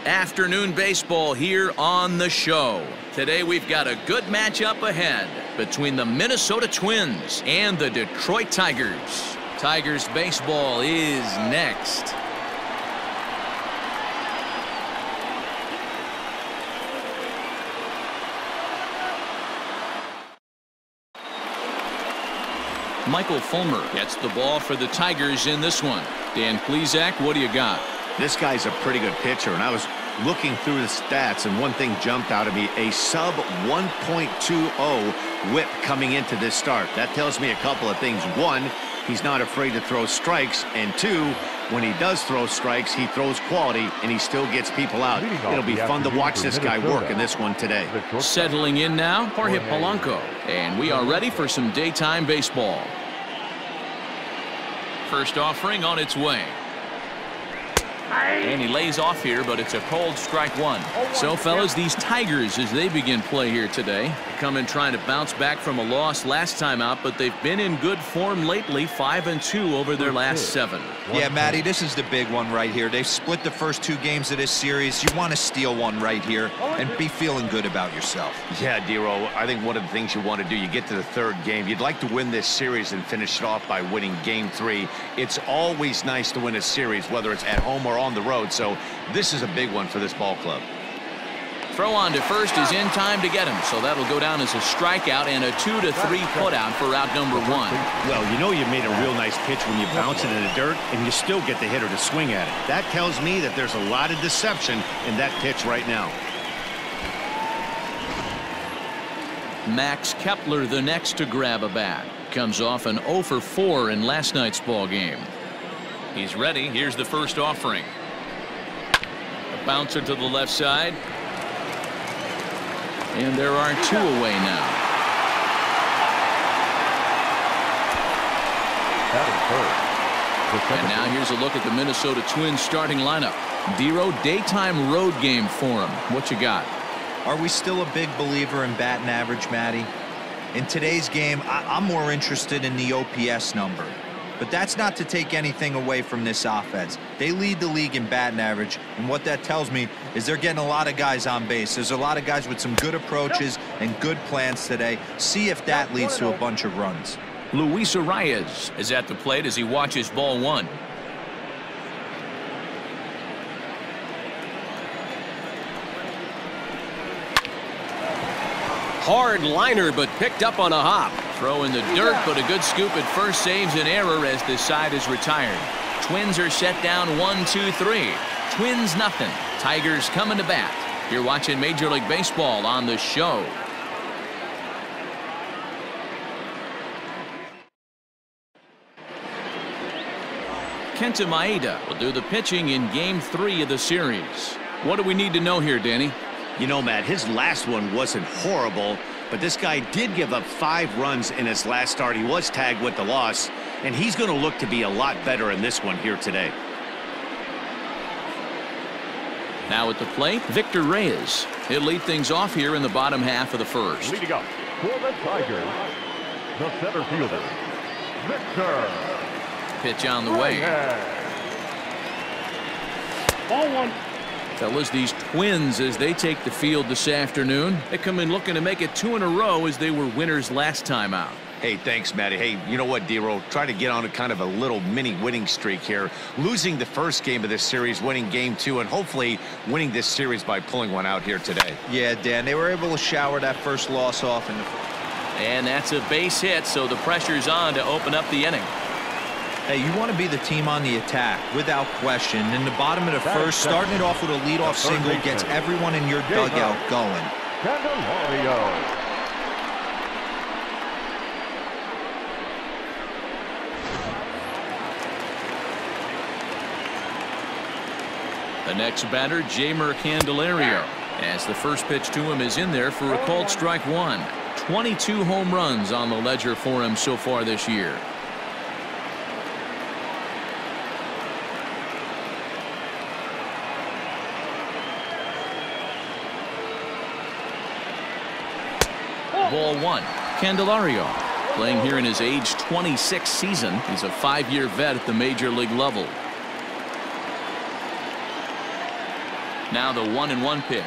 Afternoon baseball here on the show. Today we've got a good matchup ahead between the Minnesota Twins and the Detroit Tigers. Tigers baseball is next. Michael Fulmer gets the ball for the Tigers in this one. Dan Plesac, what do you got? This guy's a pretty good pitcher, and I was looking through the stats, and one thing jumped out at me: a sub 1.20 whip coming into this start. That tells me a couple of things. One, he's not afraid to throw strikes, and two, when he does throw strikes, he throws quality, and he still gets people out. It'll be fun to watch this guy work in this one today. Settling in now, Jorge Polanco, and we are ready for some daytime baseball. First offering on its way. And he lays off here, but it's a cold strike one. So, fellas, these Tigers, as they begin play here today, come in trying to bounce back from a loss last time out, but they've been in good form lately, 5-2 over their last 7. Yeah, Matty, this is the big one right here. They've split the first 2 games of this series. You want to steal one right here and be feeling good about yourself. Yeah, Dero, I think one of the things you want to do, you get to the 3rd game, you'd like to win this series and finish it off by winning game 3. It's always nice to win a series, whether it's at home or on the road, so this is a big one for this ball club. Throw on to first is in time to get him, so that'll go down as a strikeout and a 2-3 putout for out number 1. Well, you know you made a real nice pitch when you bounce it in the dirt and you still get the hitter to swing at it. That tells me that there's a lot of deception in that pitch right now. Max Kepler the next to grab a bat. Comes off an 0 for 4 in last night's ball game. He's ready. Here's the first offering. A bouncer to the left side. And there are 2 away now. And now here's a look at the Minnesota Twins starting lineup. Dero, daytime road game for him. What you got? Are we still a big believer in batting average, Matty? In today's game, I'm more interested in the OPS number. But that's not to take anything away from this offense. They lead the league in batting average, and what that tells me is they're getting a lot of guys on base. There's a lot of guys with some good approaches and good plans today. See if that leads to a bunch of runs. Luis Arraez is at the plate as he watches ball 1. Hard liner, but picked up on a hop. Throw in the dirt, but a good scoop at first saves an error as this side is retired. Twins are set down 1-2-3. Twins nothing. Tigers coming to bat. You're watching Major League Baseball on the show. Kenta Maeda will do the pitching in game 3 of the series. What do we need to know here, Danny? You know, Matt, his last one wasn't horrible, but this guy did give up 5 runs in his last start. He was tagged with the loss, and he's going to look to be a lot better in this one here today. Now at the plate, Victor Reyes. He'll lead things off here in the bottom half of the first. Leading up for the Tigers, the center fielder, Victor. Pitch on the way. Ball 1. Fellas, these Twins, as they take the field this afternoon, they come in looking to make it 2 in a row as they were winners last time out. Hey, thanks, Matty. Hey, you know what, Dero? Try to get on a kind of a little mini winning streak here. Losing the first game of this series, winning game 2, and hopefully winning this series by pulling one out here today. Yeah, Dan, they were able to shower that first loss off in the and that's a base hit, so the pressure's on to open up the inning. Hey, you want to be the team on the attack, without question. In the bottom of the first, starting it off with a leadoff single gets everyone in your dugout going. Candelario. The next batter, Jeimer Candelario, as the first pitch to him is in there for a called strike 1. 22 home runs on the ledger for him so far this year. Ball 1. Candelario playing here in his age 26 season. He's a 5-year vet at the major league level. Now the 1-1 pitch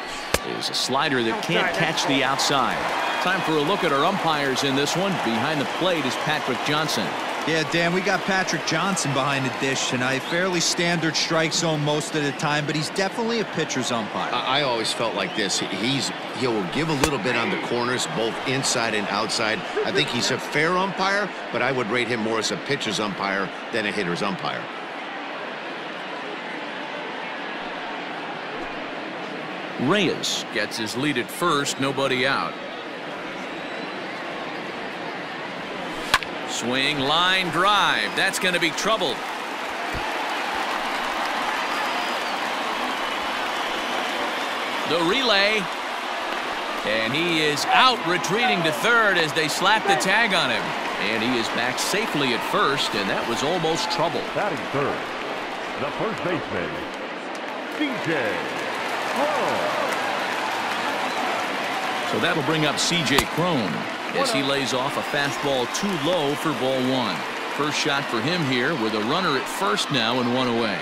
is a slider that can't catch the outside. Time for a look at our umpires in this one. Behind the plate is Patrick Johnson. Yeah, Dan, we got Patrick Johnson behind the dish tonight. Fairly standard strike zone most of the time, but he's definitely a pitcher's umpire. I always felt like this. He'll give a little bit on the corners, both inside and outside. I think he's a fair umpire, but I would rate him more as a pitcher's umpire than a hitter's umpire. Reyes gets his lead at first, nobody out. Swing, line drive. That's going to be trouble. The relay. And he is out, retreating to third as they slap the tag on him. And he is back safely at first, and that was almost trouble. Batting third, the first baseman, C.J. So that'll bring up C.J. Cron as he lays off a fastball too low for ball one. First shot for him here with a runner at first now and one away.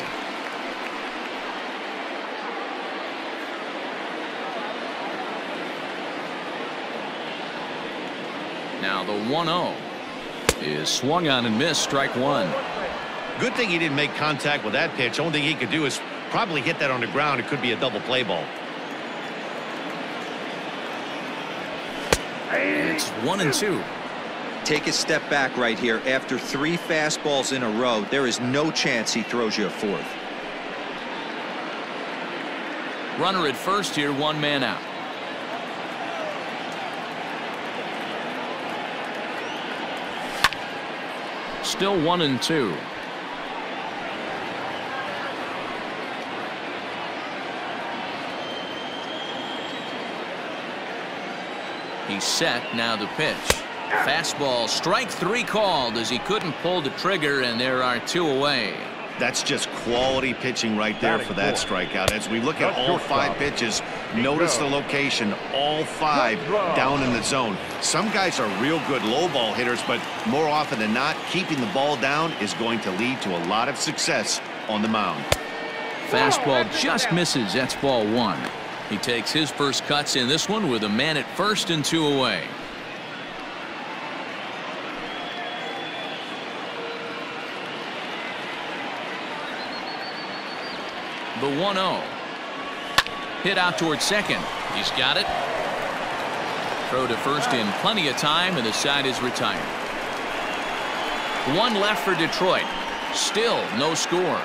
Now the 1-0 is swung on and missed, strike one. Good thing he didn't make contact with that pitch. Only thing he could do is probably hit that on the ground. It could be a double play ball. And it's 1-2. Take a step back right here. After 3 fastballs in a row, there is no chance he throws you a fourth. Runner at first here, 1 man out. Still 1-2. He's set. Now the pitch. Fastball, strike 3 called as he couldn't pull the trigger, and there are 2 away. That's just quality pitching right there for that strikeout. As we look at all 5 pitches, notice the location, all 5 down in the zone. Some guys are real good low ball hitters, but more often than not, keeping the ball down is going to lead to a lot of success on the mound. Fastball just misses. That's ball 1. He takes his first cuts in this one with a man at first and 2 away. The 1-0. Hit out towards second. He's got it. Throw to first in plenty of time, and the side is retired. 1 left for Detroit. Still no score.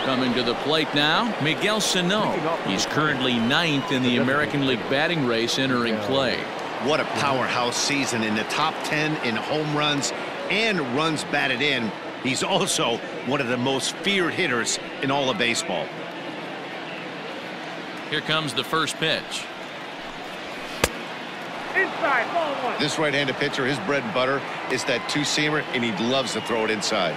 Coming to the plate now, Miguel Sano. He's currently 9th in the American League batting race entering play. What a powerhouse season, in the top 10 in home runs and runs batted in. He's also one of the most feared hitters in all of baseball. Here comes the first pitch. Inside, ball 1. This right-handed pitcher, his bread and butter is that 2-seamer, and he loves to throw it inside.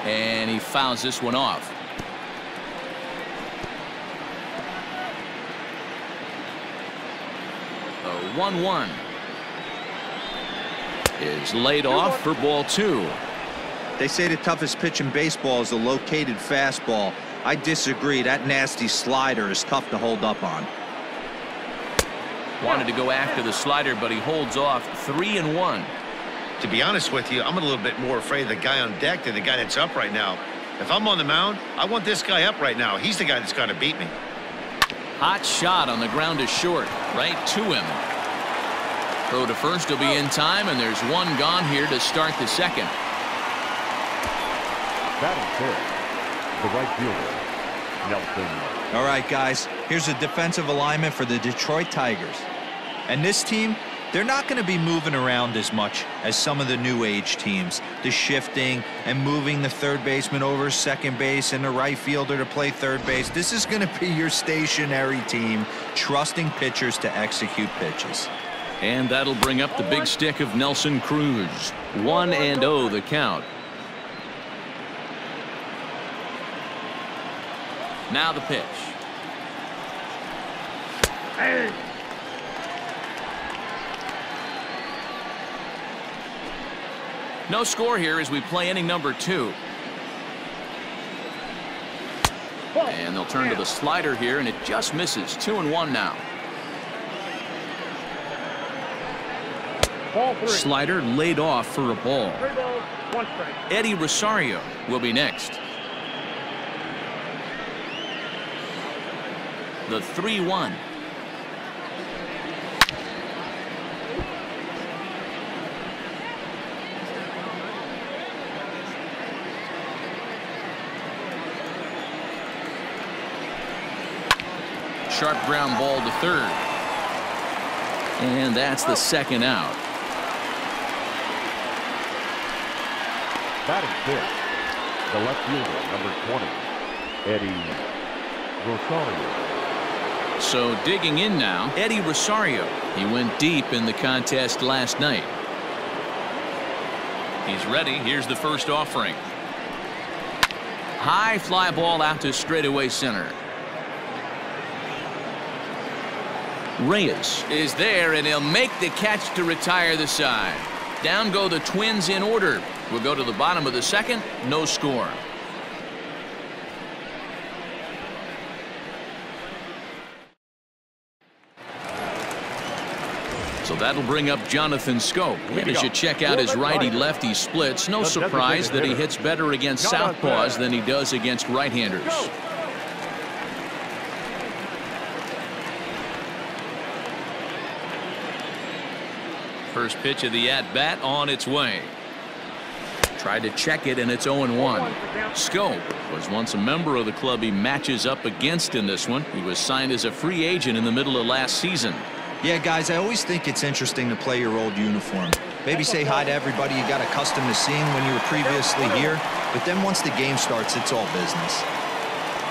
And he fouls this one off. The 1-1 is laid off for ball 2. They say the toughest pitch in baseball is a located fastball. I disagree. That nasty slider is tough to hold up on. Wanted to go after the slider, but he holds off. 3-1. To be honest with you, I'm a little bit more afraid of the guy on deck than the guy that's up right now. If I'm on the mound, I want this guy up right now. He's the guy that's got to beat me. Hot shot on the ground is short, right to him. Throw to first will be in time, and there's 1 gone here to start the second. Batting fifth, the right fielder, Nelson. All right, guys, here's a defensive alignment for the Detroit Tigers. And this team, they're not going to be moving around as much as some of the new age teams. The shifting and moving the third baseman over second base and the right fielder to play third base. This is going to be your stationary team, trusting pitchers to execute pitches. And that'll bring up the big stick of Nelson Cruz. 1-0 the count. Now the pitch. No score here as we play inning number 2. And they'll turn to the slider here, and it just misses. 2-1 now. Slider laid off for a ball. Eddie Rosario will be next. The 3-1. Sharp ground ball to third. And that's the second out. Batting fifth, the left fielder, number 20, Eddie Rosario. So digging in now, Eddie Rosario. He went deep in the contest last night. He's ready. Here's the first offering. High fly ball out to straightaway center. Reyes is there, and he'll make the catch to retire the side. Down go the Twins in order. We'll go to the bottom of the second. No score. So that'll bring up Jonathan Schoop. And as you check out his righty-lefty splits, no surprise that he hits better against southpaws than he does against right-handers. First pitch of the at-bat on its way. Tried to check it, and it's 0-1. Schoop was once a member of the club he matches up against in this one. He was signed as a free agent in the middle of last season. Yeah, guys, I always think it's interesting to play your old uniform. Maybe say hi to everybody you got accustomed to seeing when you were previously here, but then once the game starts, it's all business.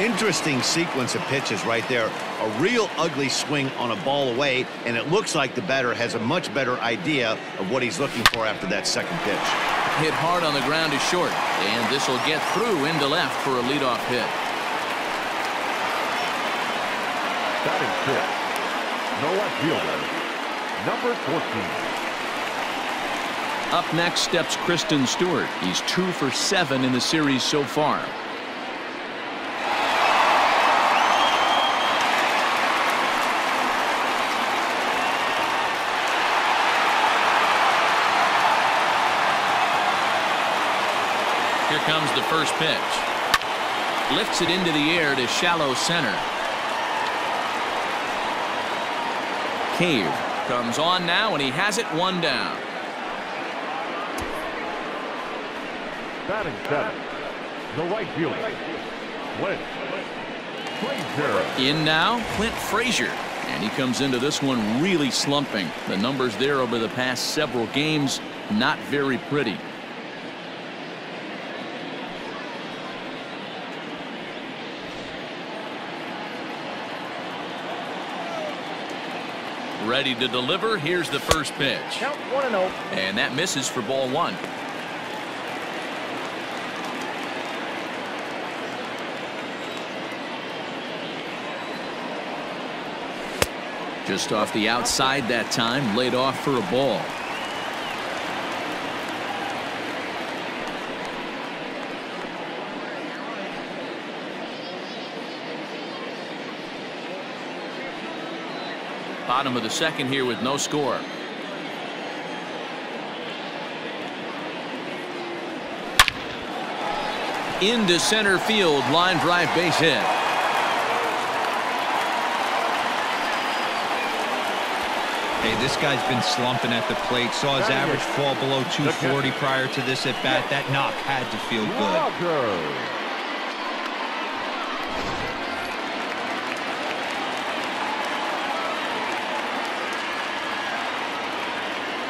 Interesting sequence of pitches right there. A real ugly swing on a ball away, and it looks like the batter has a much better idea of what he's looking for after that second pitch. Hit hard on the ground to short, and this will get through into left for a leadoff hit. Batting fifth, the left fielder, number 14. Up next steps Christin Stewart. He's 2 for 7 in the series so far. Here comes the first pitch. Lifts it into the air to shallow center. Cave comes on now, and he has it 1 down. Batting seventh, the right fielder, Clint Frazier. In now, Clint Frazier. And he comes into this one really slumping. The numbers there over the past several games, not very pretty. Ready to deliver. Here's the first pitch. Count 1-0. And that misses for ball 1. Just off the outside that time, laid off for a ball. Bottom of the second here with no score. Into center field, line drive base hit. Hey, this guy's been slumping at the plate. Saw his average fall below 240 prior to this at bat. That knock had to feel good.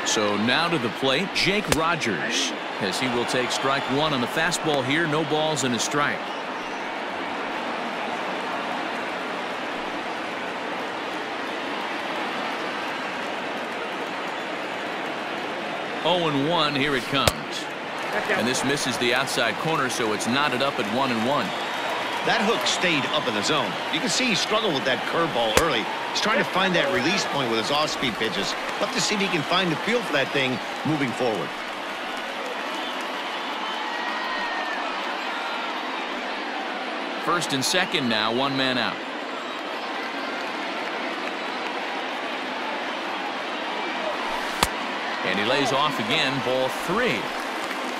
So now to the plate, Jake Rogers, as he will take strike 1 on the fastball here. No balls and a strike. Oh and 1, here it comes. And this misses the outside corner, so it's knotted up at 1-1. That hook stayed up in the zone. You can see he struggled with that curveball early. He's trying to find that release point with his off-speed pitches. We'll have to see if he can find the feel for that thing moving forward. First and second now, one man out. And he lays off again, ball 3.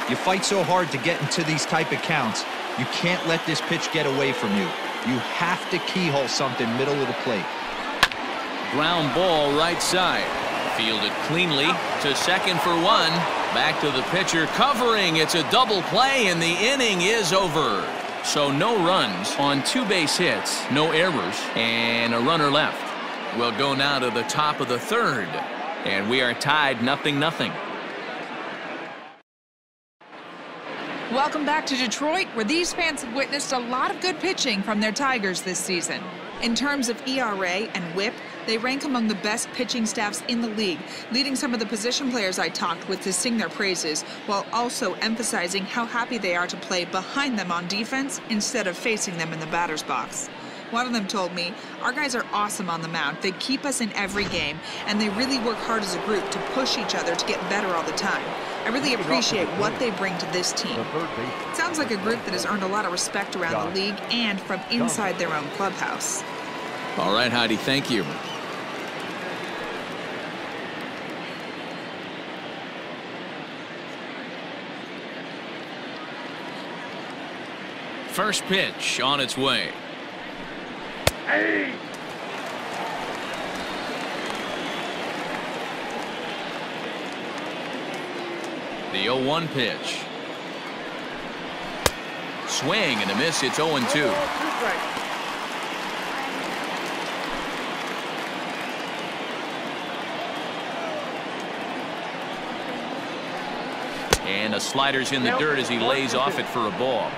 You fight so hard to get into these type of counts. You can't let this pitch get away from you. You have to keyhole something middle of the plate. Ground ball right side. Fielded cleanly to second for 1. Back to the pitcher covering. It's a double play and the inning is over. So no runs on 2 base hits, no errors, and a runner left. We'll go now to the top of the 3rd. And we are tied 0-0. Welcome back to Detroit, where these fans have witnessed a lot of good pitching from their Tigers this season. In terms of ERA and WHIP, they rank among the best pitching staffs in the league, leading some of the position players I talked with to sing their praises, while also emphasizing how happy they are to play behind them on defense instead of facing them in the batter's box. One of them told me, "Our guys are awesome on the mound. They keep us in every game, and they really work hard as a group to push each other to get better all the time. I really appreciate what they bring to this team." It sounds like a group that has earned a lot of respect around the league and from inside their own clubhouse. All right, Heidi, thank you. First pitch on its way. The 0-1 pitch. Swing and a miss. It's 0-2. And a slider's in the dirt as he lays off it for a ball.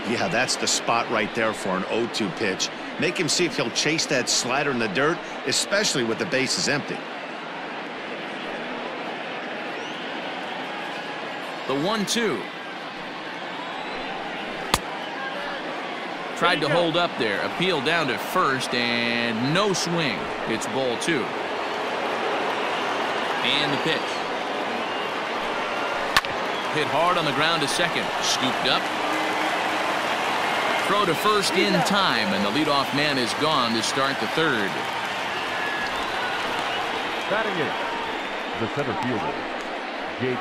Yeah, that's the spot right there for an 0-2 pitch. Make him see if he'll chase that slider in the dirt, especially with the bases empty. The 1-2. Tried to hold up there. Appeal down to first and no swing. It's ball 2. And the pitch. Hit hard on the ground to second. Scooped up. Throw to first in time, and the leadoff man is gone to start the 3rd. Batting in, the center fielder, Jake.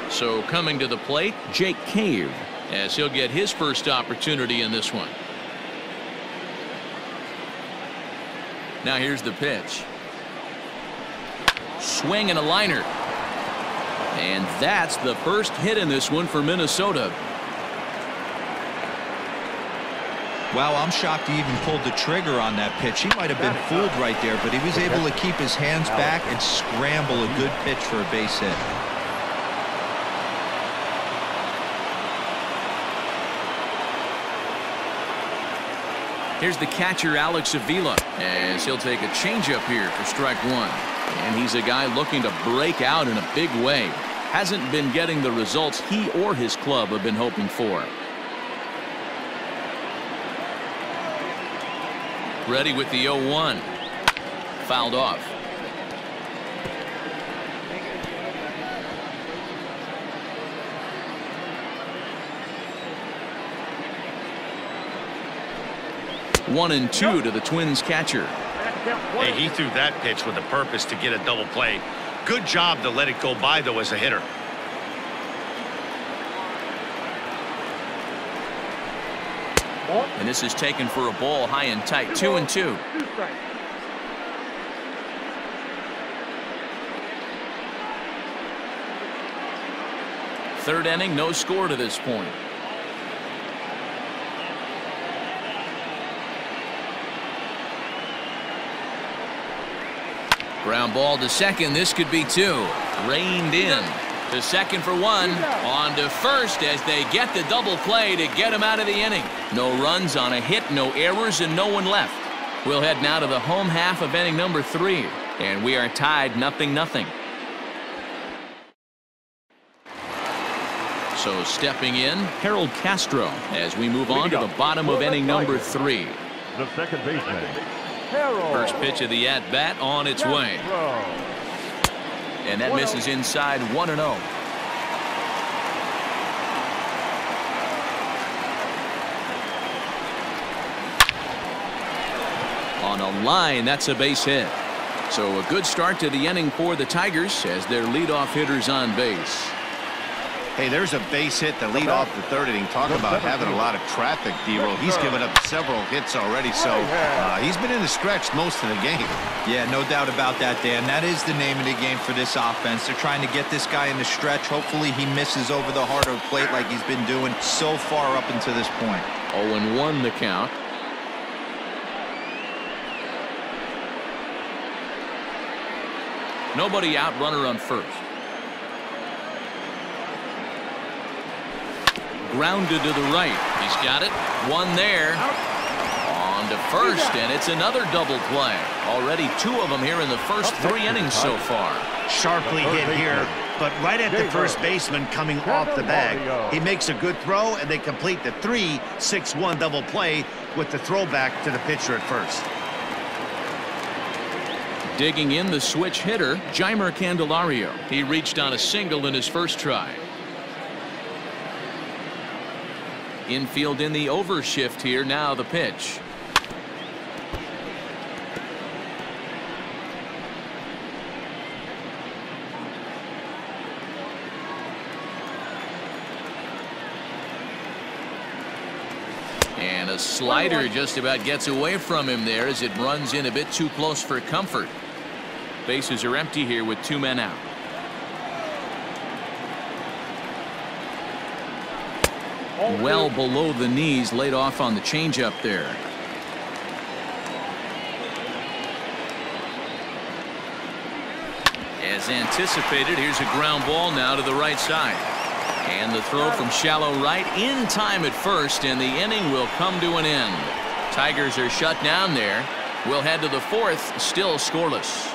So coming to the plate, Jake Cave, as he'll get his first opportunity in this one. Now here's the pitch. Swing and a liner. And that's the first hit in this one for Minnesota. Wow, I'm shocked he even pulled the trigger on that pitch. He might have been fooled right there, but he was able to keep his hands back and scramble a good pitch for a base hit. Here's the catcher, Alex Avila, as he'll take a changeup here for strike 1. And he's a guy looking to break out in a big way. Hasn't been getting the results he or his club have been hoping for. Ready with the 0-1. Fouled off. One and two to the Twins catcher. Hey, he threw that pitch with a purpose to get a double play. Good job to let it go by, though, as a hitter. And this is taken for a ball high and tight. 2-2. Third inning, no score to this point. Ground ball to second. This could be 2. Reined in. To second for 1. On to first as they get the double play to get him out of the inning. No runs on a hit, no errors, and no one left. We'll head now to the home half of inning number 3. And we are tied 0-0. So stepping in, Harold Castro as we move on to the bottom of inning number 3. The second baseman, First pitch of the at-bat on its way. And that misses inside 1-0. On a line, that's a base hit. So a good start to the inning for the Tigers as their leadoff hitter's on base. Hey, there's a base hit to lead off the third inning. Talk about having a lot of traffic, D-Roll. He's given up several hits already, so he's been in the stretch most of the game. Yeah, no doubt about that, Dan. That is the name of the game for this offense. They're trying to get this guy in the stretch. Hopefully he misses over the heart of the plate like he's been doing so far up until this point. 0-1 the count. Nobody out, runner on first. Grounded to the right. He's got it. One there. On to first, and it's another double play. Already 2 of them here in the first 3 innings so far. Sharply hit here, but right at the first baseman coming off the bag. He makes a good throw, and they complete the 3-6-1 double play with the throwback to the pitcher at first. Digging in the switch hitter, Jeimer Candelario. He reached on a single in his first try. Infield in the overshift here. Now the pitch. And a slider just about gets away from him there as it runs in a bit too close for comfort. Bases are empty here with 2 men out. Well below the knees, laid off on the changeup there. As anticipated, here's a ground ball now to the right side. And the throw from shallow right in time at first, and the inning will come to an end. Tigers are shut down there. We'll head to the 4th, still scoreless.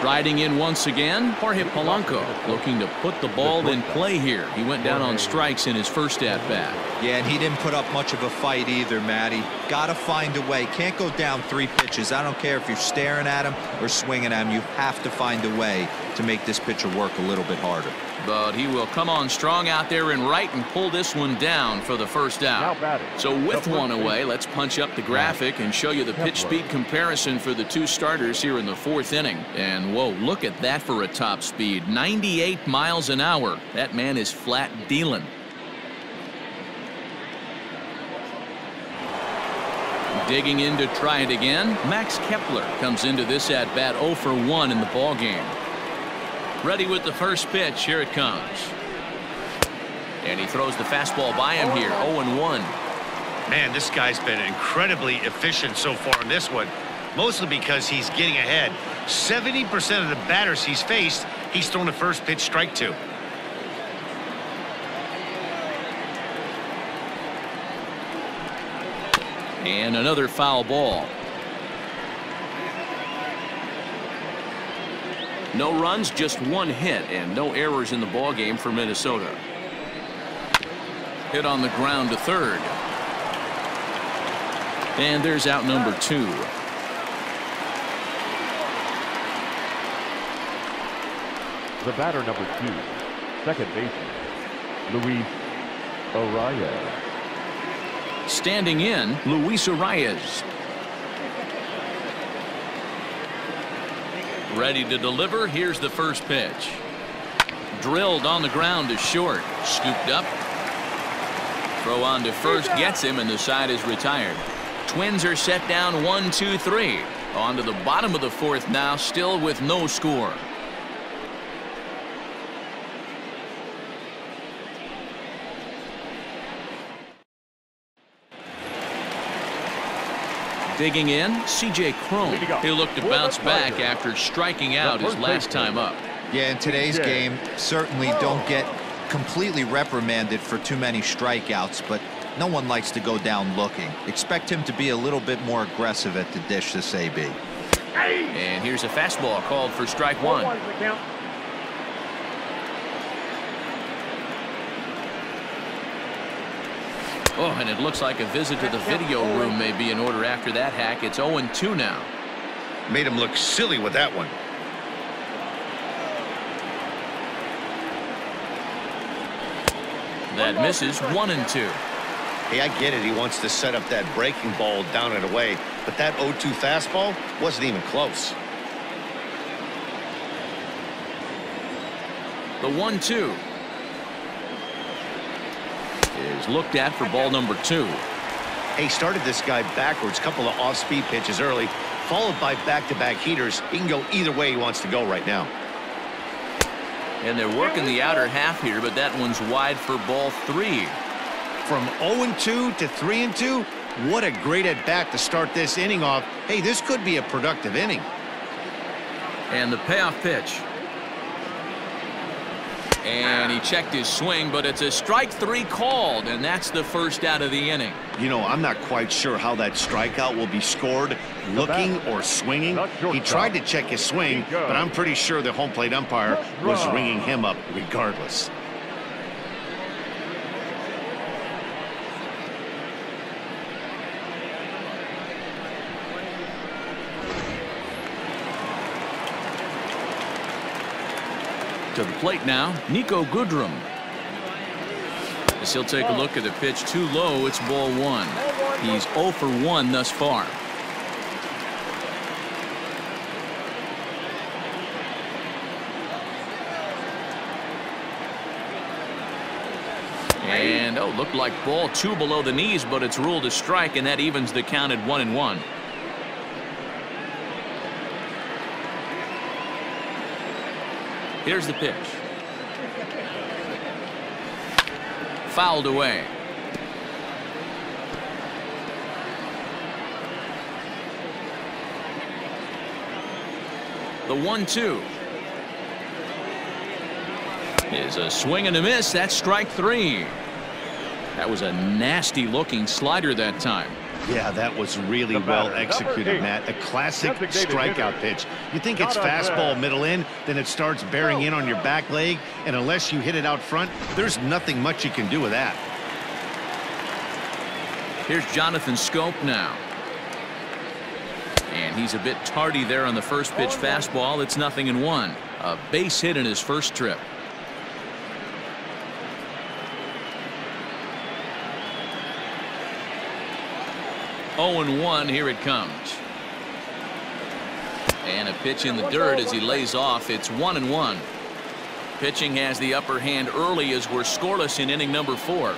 Riding in once again, Jorge Polanco looking to put the ball in play here. He went down on strikes in his first at-bat. Yeah, and he didn't put up much of a fight either, Matty. Got to find a way. Can't go down 3 pitches. I don't care if you're staring at him or swinging at him. You have to find a way to make this pitcher work a little bit harder. But he will come on strong out there in right and pull this one down for the first out. So with one away, let's punch up the graphic and show you the pitch speed comparison for the 2 starters here in the 4th inning. And whoa, look at that for a top speed. 98 miles an hour. That man is flat dealing. Digging in to try it again, Max Kepler comes into this at-bat 0 for 1 in the ballgame. Ready with the first pitch. Here it comes. And he throws the fastball by him here. 0-1. Man, this guy's been incredibly efficient so far in this one, mostly because he's getting ahead. 70% of the batters he's faced, he's thrown the first pitch strike to. And another foul ball. No runs, just 1 hit, and no errors in the ballgame for Minnesota. Hit on the ground to third. And there's out number 2. The batter number 2, second baseman, Luis Arraez. Standing in, Luis Reyes. Ready to deliver. Here's the first pitch. Drilled on the ground to short. Scooped up. Throw on to first gets him, and the side is retired. Twins are set down 1-2-3. On to the bottom of the 4th now, still with no score. Digging in, C.J. Cron. He'll look to bounce back after striking out his last time up. Yeah, in today's game, certainly don't get completely reprimanded for too many strikeouts, but No one likes to go down looking. Expect him to be a little bit more aggressive at the dish this AB. And here's a fastball called for strike one. Oh, and it looks like a visit to the video room may be in order after that hack. It's 0-2 now. Made him look silly with that one. That misses 1-2. Hey, I get it. He wants to set up that breaking ball down and away, but that 0-2 fastball wasn't even close. The 1-2 is looked at for ball number 2. Hey, started this guy backwards, couple of off-speed pitches early, followed by back-to-back heaters. He can go either way he wants to go right now. And they're working the outer half here, but that one's wide for ball 3. From 0-2 to 3-2, what a great at-bat to start this inning off. Hey, this could be a productive inning. And the payoff pitch. And he checked his swing, but it's a strike 3 called, and that's the first out of the inning. You know, I'm not quite sure how that strikeout will be scored, looking or swinging. He tried to check his swing, but I'm pretty sure the home plate umpire was ringing him up regardless. To the plate now, Niko Goodrum. As he'll take a look at the pitch too low, it's ball 1. He's 0 for 1 thus far. And looked like ball 2 below the knees, but it's ruled a strike, and that evens the count at 1-1. Here's the pitch. Fouled away. The 1-2 is a swing and a miss. That's strike 3. That was a nasty looking slider that time. Yeah, that was really well executed, Matt. A classic strikeout pitch. You think it's fastball middle in, then it starts bearing in on your back leg, and unless you hit it out front, there's nothing much you can do with that. Here's Jonathan Schoop now. And he's a bit tardy there on the first pitch fastball. It's 0-1. A base hit in his first trip. Oh, 0-1, here it comes. And a pitch in the dirt as he lays off. It's 1-1. Pitching has the upper hand early as we're scoreless in inning number 4.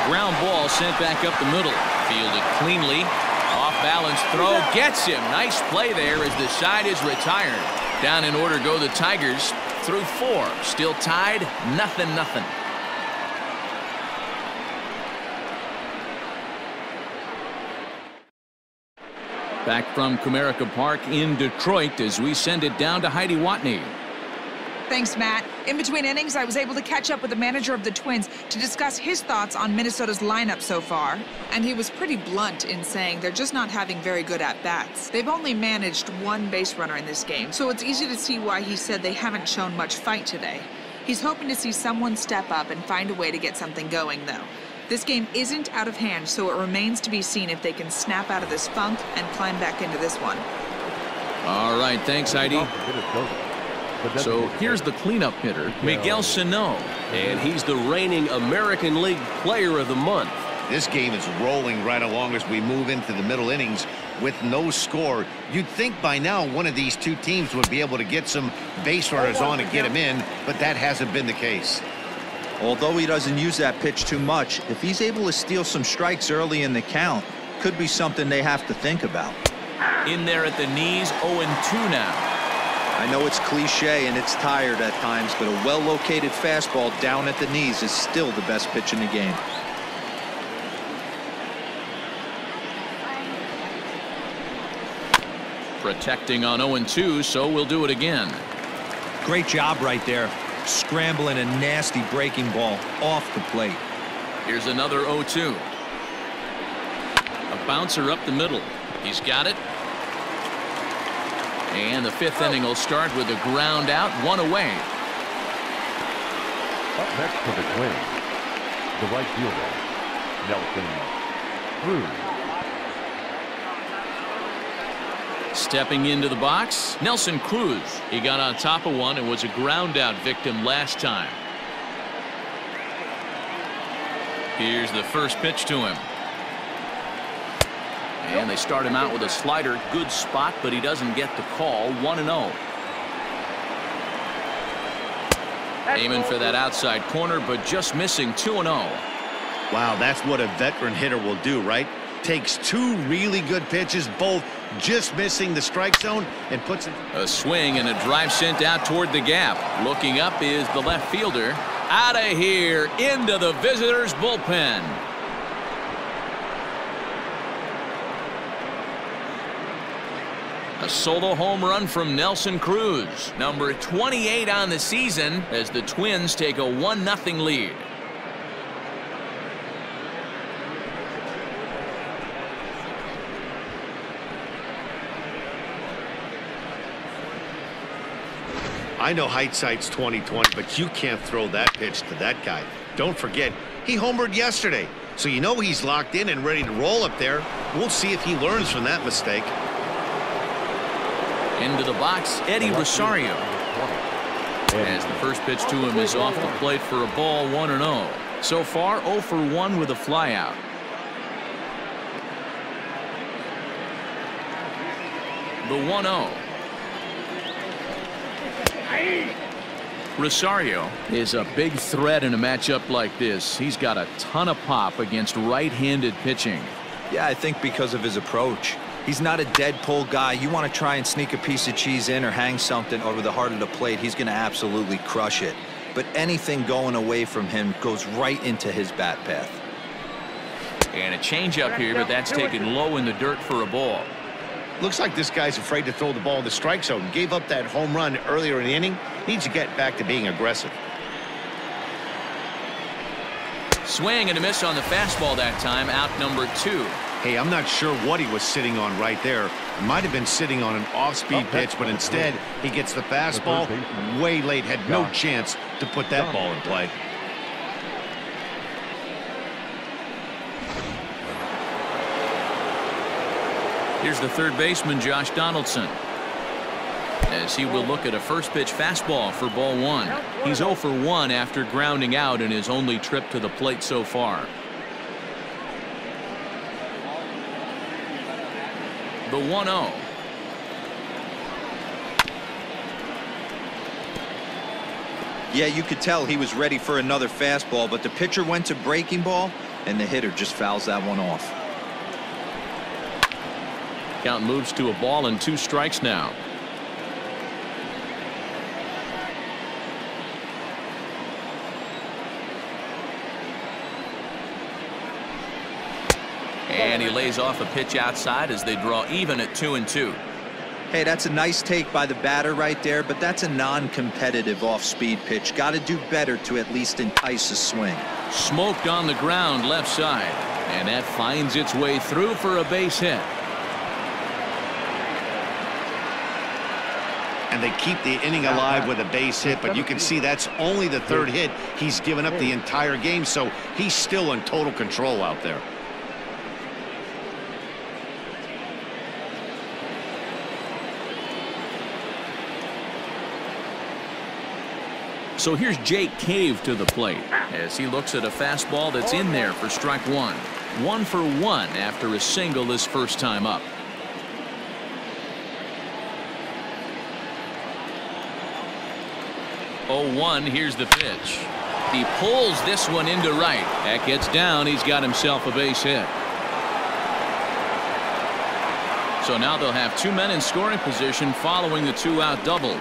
Ground ball sent back up the middle. Fielded cleanly. Off balance throw gets him. Nice play there as the side is retired. Down in order go the Tigers through 4. Still tied 0-0. Back from Comerica Park in Detroit as we send it down to Heidi Watney. Thanks, Matt. In between innings, I was able to catch up with the manager of the Twins to discuss his thoughts on Minnesota's lineup so far. And he was pretty blunt in saying they're just not having very good at-bats. They've only managed 1 base runner in this game, so it's easy to see why he said they haven't shown much fight today. He's hoping to see someone step up and find a way to get something going, though. This game isn't out of hand, so it remains to be seen if they can snap out of this funk and climb back into this one. All right, thanks, Heidi. So here's the cleanup hitter, Miguel Sano, and he's the reigning American League Player of the Month. This game is rolling right along as we move into the middle innings with no score. You'd think by now one of these two teams would be able to get some base runners on and get them in, but that hasn't been the case. Although he doesn't use that pitch too much, if he's able to steal some strikes early in the count, could be something they have to think about. In there at the knees, 0-2 now. I know it's cliche and it's tired at times, but a well-located fastball down at the knees is still the best pitch in the game. Protecting on 0-2, so we'll do it again. Great job right there. scrambling a nasty breaking ball off the plate. Here's another 0-2. A bouncer up the middle. He's got it. And the 5th inning will start with a ground out, 1 away. Up next for the Twins, the right fielder, Nelson Cruz. Stepping into the box, Nelson Cruz. He got on top of one and was a ground out victim last time. Here's the first pitch to him. And they start him out with a slider. Good spot, but he doesn't get the call. 1-0. Aiming for that outside corner, but just missing. 2-0. Wow, that's what a veteran hitter will do, right? Takes 2 really good pitches, both just missing the strike zone, and puts it. A swing and a drive sent out toward the gap. Looking up is the left fielder. Out of here into the visitors' bullpen. A solo home run from Nelson Cruz, number 28 on the season, as the Twins take a 1-0 lead. I know hindsight's 20/20, but you can't throw that pitch to that guy. Don't forget, he homered yesterday, so you know he's locked in and ready to roll up there. We'll see if he learns from that mistake. Into the box, Eddie Rosario. As the first pitch to him is off the plate for a ball, 1-0. So far, 0 for 1 with a flyout. The 1-0. Rosario is a big threat in a matchup like this. He's got a ton of pop against right-handed pitching. Yeah, I think because of his approach. He's not a dead pull guy. You want to try and sneak a piece of cheese in or hang something over the heart of the plate, he's going to absolutely crush it. But anything going away from him goes right into his bat path. And a changeup here, but that's taken low in the dirt for a ball. Looks like this guy's afraid to throw the ball in the strike zone. Gave up that home run earlier in the inning. Needs to get back to being aggressive. Swing and a miss on the fastball that time. Out number 2. Hey, I'm not sure what he was sitting on right there. Might have been sitting on an off-speed pitch, but instead he gets the fastball way late. Had no chance to put that ball in play. Here's the third baseman, Josh Donaldson, as he will look at a first pitch fastball for ball 1. He's 0 for 1 after grounding out in his only trip to the plate so far. The 1-0. Yeah, you could tell he was ready for another fastball, but the pitcher went to breaking ball, and the hitter just fouls that one off. Count moves to a ball and 2 strikes now. And he lays off a pitch outside as they draw even at 2-2. Hey, that's a nice take by the batter right there, but that's a non-competitive off-speed pitch. Got to do better to at least entice a swing. Smoked on the ground left side, and that finds its way through for a base hit. And they keep the inning alive with a base hit, but you can see that's only the 3rd hit he's given up the entire game, so he's still in total control out there. So here's Jake Cave to the plate as he looks at a fastball that's in there for strike 1. 1 for 1 after a single this first time up. Oh, 1, here's the pitch. He pulls this one into right. That gets down. He's got himself a base hit. So now they'll have 2 men in scoring position following the 2-out double.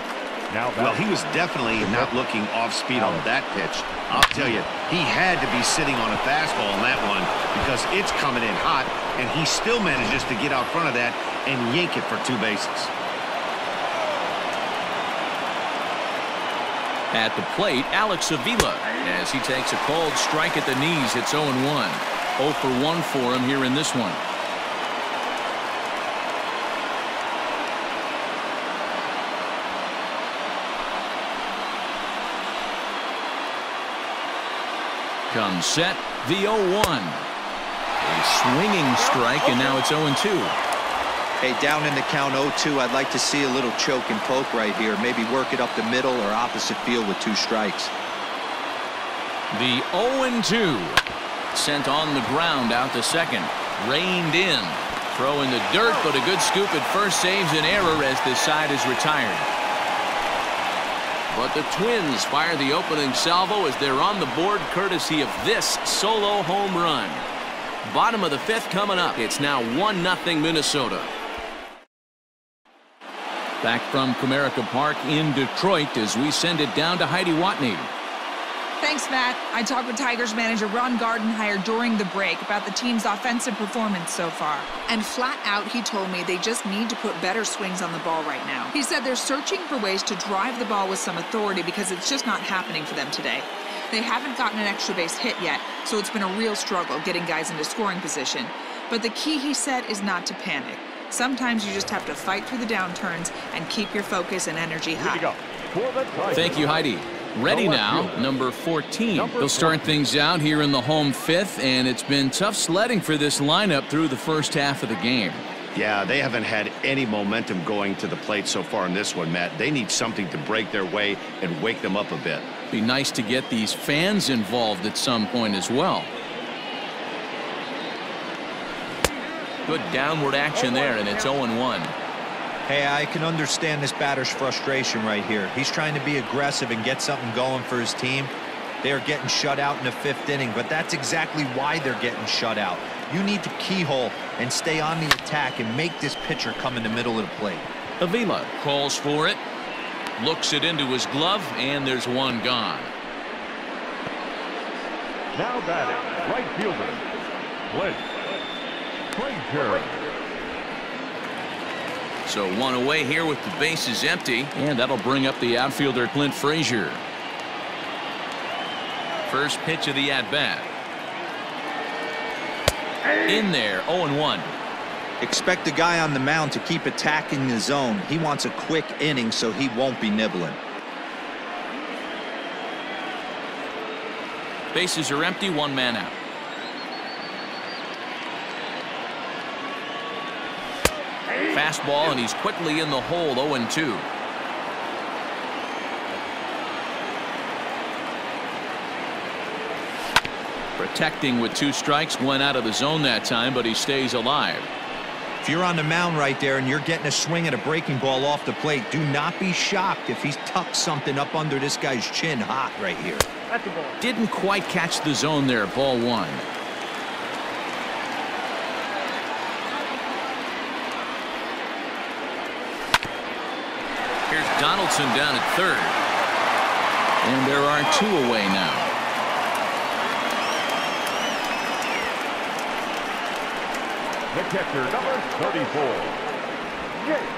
Well, he was definitely not looking off speed on that pitch. I'll tell you, he had to be sitting on a fastball on that one because it's coming in hot, and he still manages to get out front of that and yank it for 2 bases. At the plate, Alex Avila, as he takes a cold strike at the knees. It's 0-1. 0 for 1 for him here in this one. Comes set, the 0-1. A swinging strike, and now it's 0-2. Hey, down in the count 0-2, I'd like to see a little choke and poke right here. Maybe work it up the middle or opposite field with 2 strikes. The 0-2. Sent on the ground out to second. Reined in. Throw in the dirt, but a good scoop at first saves an error as this side is retired. But the Twins fire the opening salvo as they're on the board courtesy of this solo home run. Bottom of the 5th coming up. It's now 1-0 Minnesota. Back from Comerica Park in Detroit as we send it down to Heidi Watney. Thanks, Matt. I talked with Tigers manager Ron Gardenhire during the break about the team's offensive performance so far. And flat out, he told me they just need to put better swings on the ball right now. He said they're searching for ways to drive the ball with some authority because it's just not happening for them today. They haven't gotten an extra base hit yet, so it's been a real struggle getting guys into scoring position. But the key, he said, is not to panic. Sometimes you just have to fight through the downturns and keep your focus and energy high. Thank you, Heidi. Ready now, number 14. They'll start things out here in the home 5th, and it's been tough sledding for this lineup through the first half of the game. Yeah, they haven't had any momentum going to the plate so far in this one, Matt. They need something to break their way and wake them up a bit. Be nice to get these fans involved at some point as well. Good downward action there, and it's 0-1. Hey, I can understand this batter's frustration right here. He's trying to be aggressive and get something going for his team. They are getting shut out in the 5th inning, but that's exactly why they're getting shut out. You need to keyhole and stay on the attack and make this pitcher come in the middle of the plate. Avila calls for it, looks it into his glove, and there's one gone. Now batting, right fielder, Clint Frazier. So one away here with the bases empty, and that'll bring up the outfielder Clint Frazier. First pitch of the at-bat. In there, 0-1. Expect the guy on the mound to keep attacking the zone. He wants a quick inning so he won't be nibbling. Bases are empty, 1 man out. Fastball, and he's quickly in the hole, 0-2. Protecting with 2 strikes, went out of the zone that time, but he stays alive. If you're on the mound right there and you're getting a swing at a breaking ball off the plate, do not be shocked if he's tucked something up under this guy's chin hot right here. Didn't quite catch the zone there, ball 1. Here's Donaldson down at 3rd. And there are 2 away now. The catcher, number 34, Jake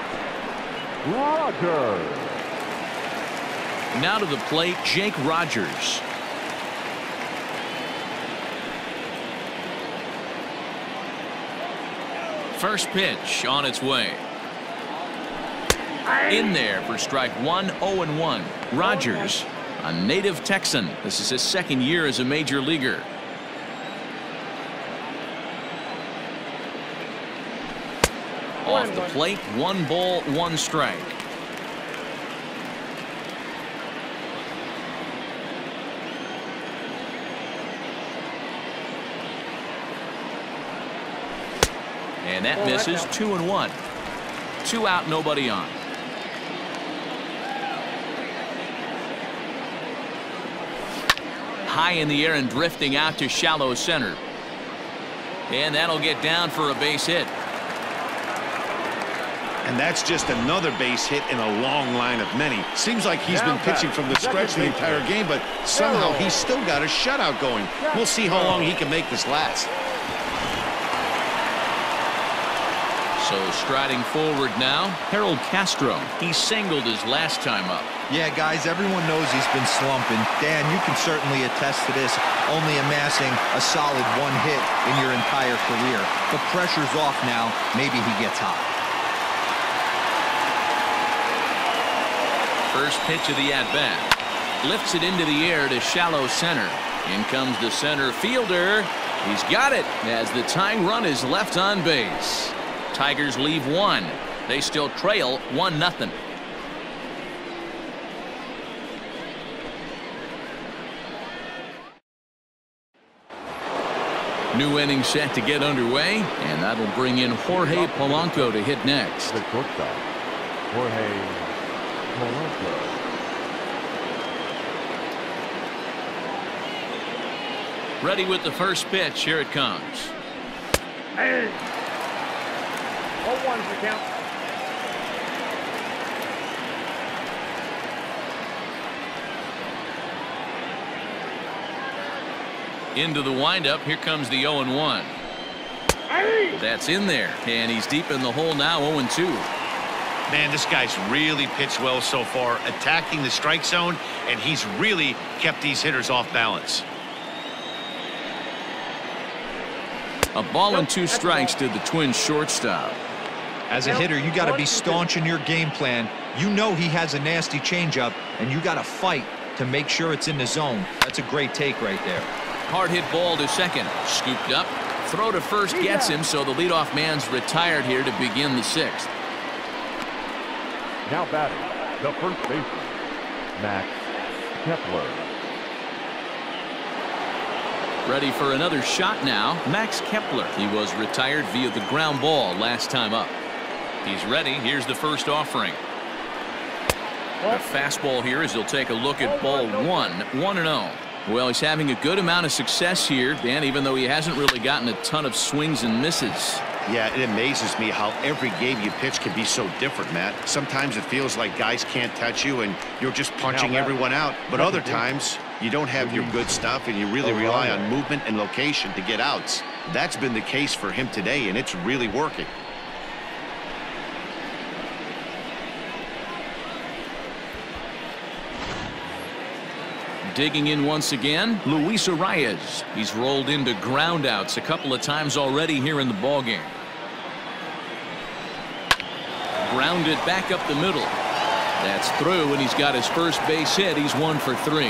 Rogers. Now to the plate, Jake Rogers. First pitch on its way. In there for strike 1, 0-1. Rogers, a native Texan. This is his 2nd year as a major leaguer. Off the plate, 1 ball, 1 strike. And that misses, 2-1. 2 out, nobody on. High in the air and drifting out to shallow center. And that'll get down for a base hit. And that's just another base hit in a long line of many. Seems like he's been pitching from the stretch the entire game, but somehow he's still got a shutout going. We'll see how long he can make this last. So striding forward now, Harold Castro. He singled his last time up. Yeah, guys, everyone knows he's been slumping. Dan, you can certainly attest to this, only amassing a solid 1 hit in your entire career. But pressure's off now. Maybe he gets hot. First pitch of the at-bat. Lifts it into the air to shallow center. In comes the center fielder. He's got it as the tying run is left on base. Tigers leave 1. They still trail 1-0. New inning set to get underway, and that'll bring in Jorge Polanco to hit next. The shortstop, Jorge Polanco. Ready with the first pitch. Here it comes. 0-1's the count. Into the windup. Here comes the 0-1. That's in there, and he's deep in the hole now. 0-2. Man, this guy's really pitched well so far, attacking the strike zone, and he's really kept these hitters off balance. A ball and 2 strikes to the Twins shortstop. As a hitter, you got to be staunch in your game plan. You know he has a nasty changeup, and you got to fight to make sure it's in the zone. That's a great take right there. Hard hit ball to second. Scooped up. Throw to first gets him, so the leadoff man's retired here to begin the 6th. Now batting, the first baseman, Max Kepler. Ready for another shot now. Max Kepler. He was retired via the ground ball last time up. He's ready. Here's the first offering. A fastball here as he'll take a look at ball 1. 1-0. Well, he's having a good amount of success here, Dan, even though he hasn't really gotten a ton of swings and misses. Yeah, it amazes me how every game you pitch can be so different, Matt. Sometimes it feels like guys can't touch you and you're just punching everyone out. But other times you don't have your good stuff and you really rely on movement and location to get outs. That's been the case for him today, and it's really working. Digging in once again, Luis Arraez. He's rolled into groundouts a couple of times already here in the ballgame. Grounded back up the middle. That's through, and he's got his first base hit. He's 1 for 3.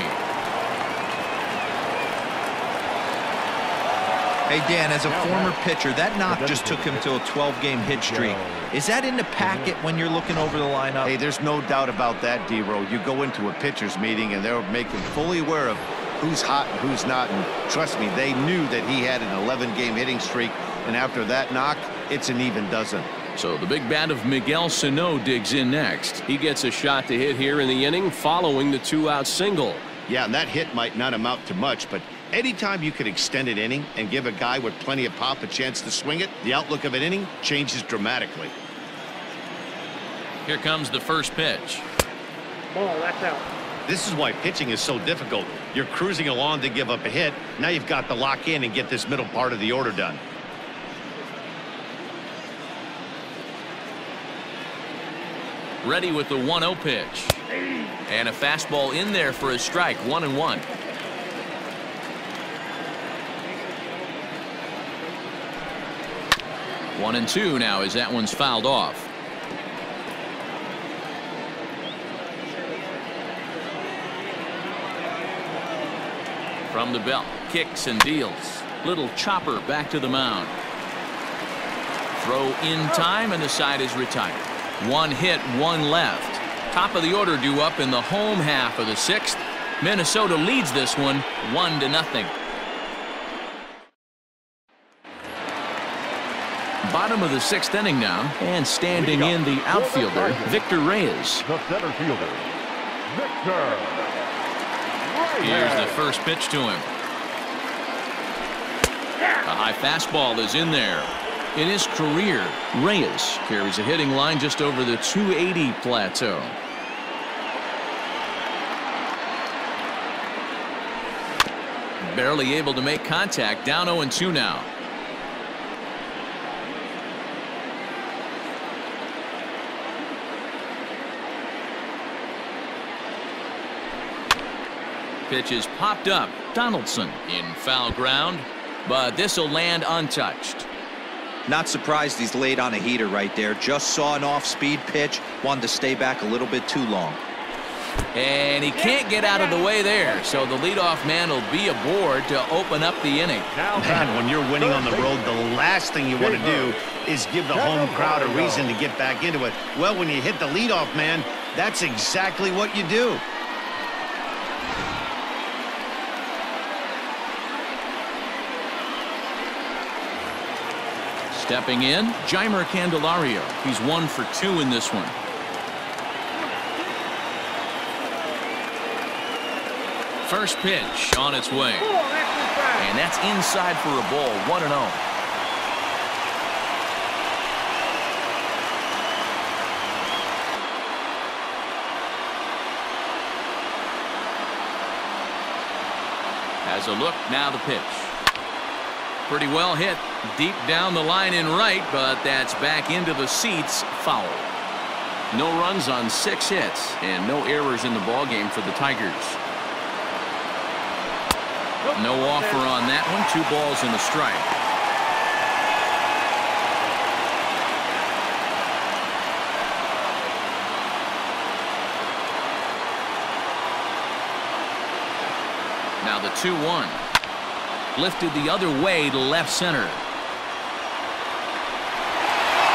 Hey, Dan, as a former pitcher, that knock just took him to a 12-game hit streak. Is that in the packet when you're looking over the lineup? Hey, there's no doubt about that, D-Row. You go into a pitcher's meeting, and they'll make them fully aware of who's hot and who's not. And trust me, they knew that he had an 11-game hitting streak. And after that knock, it's an even dozen. So the big bat of Miguel Sano digs in next. He gets a shot to hit here in the inning following the 2-out single. Yeah, and that hit might not amount to much, but anytime you can extend an inning and give a guy with plenty of pop a chance to swing it, the outlook of an inning changes dramatically. Here comes the first pitch. Ball, that's out. This is why pitching is so difficult. You're cruising along to give up a hit. Now you've got to lock in and get this middle part of the order done. Ready with the 1-0 pitch. And a fastball in there for a strike. 1-1. One and 2 now as that one's fouled off. From the belt, kicks and deals. Little chopper back to the mound. Throw in time, and the side is retired. 1 hit, 1 left. Top of the order due up in the home half of the 6th. Minnesota leads this one 1-0. Bottom of the 6th inning now, and standing in the outfielder, Victor Reyes. The center fielder, Victor Reyes. Here's the first pitch to him. A high fastball is in there. In his career, Reyes carries a hitting line just over the 280 plateau. Barely able to make contact, down 0-2 now. pitch is popped up. Donaldson in foul ground, but this will land untouched. Not surprised he's laid on a heater right there. Just saw an off-speed pitch. Wanted to stay back a little bit too long. And he can't get out of the way there, so the leadoff man will be aboard to open up the inning. Man, when you're winning on the road, the last thing you want to do is give the home crowd a reason to get back into it. Well, when you hit the leadoff man, that's exactly what you do. Stepping in, Jeimer Candelario. He's 1 for 2 in this one. First pitch on its way. And that's inside for a ball. 1-0. Has a look, now the pitch. Pretty well hit deep down the line in right, but that's back into the seats. Foul. No runs on 6 hits and no errors in the ballgame for the Tigers. No offer on that one. 2 balls and a strike. Now the 2-1. Lifted the other way to left center.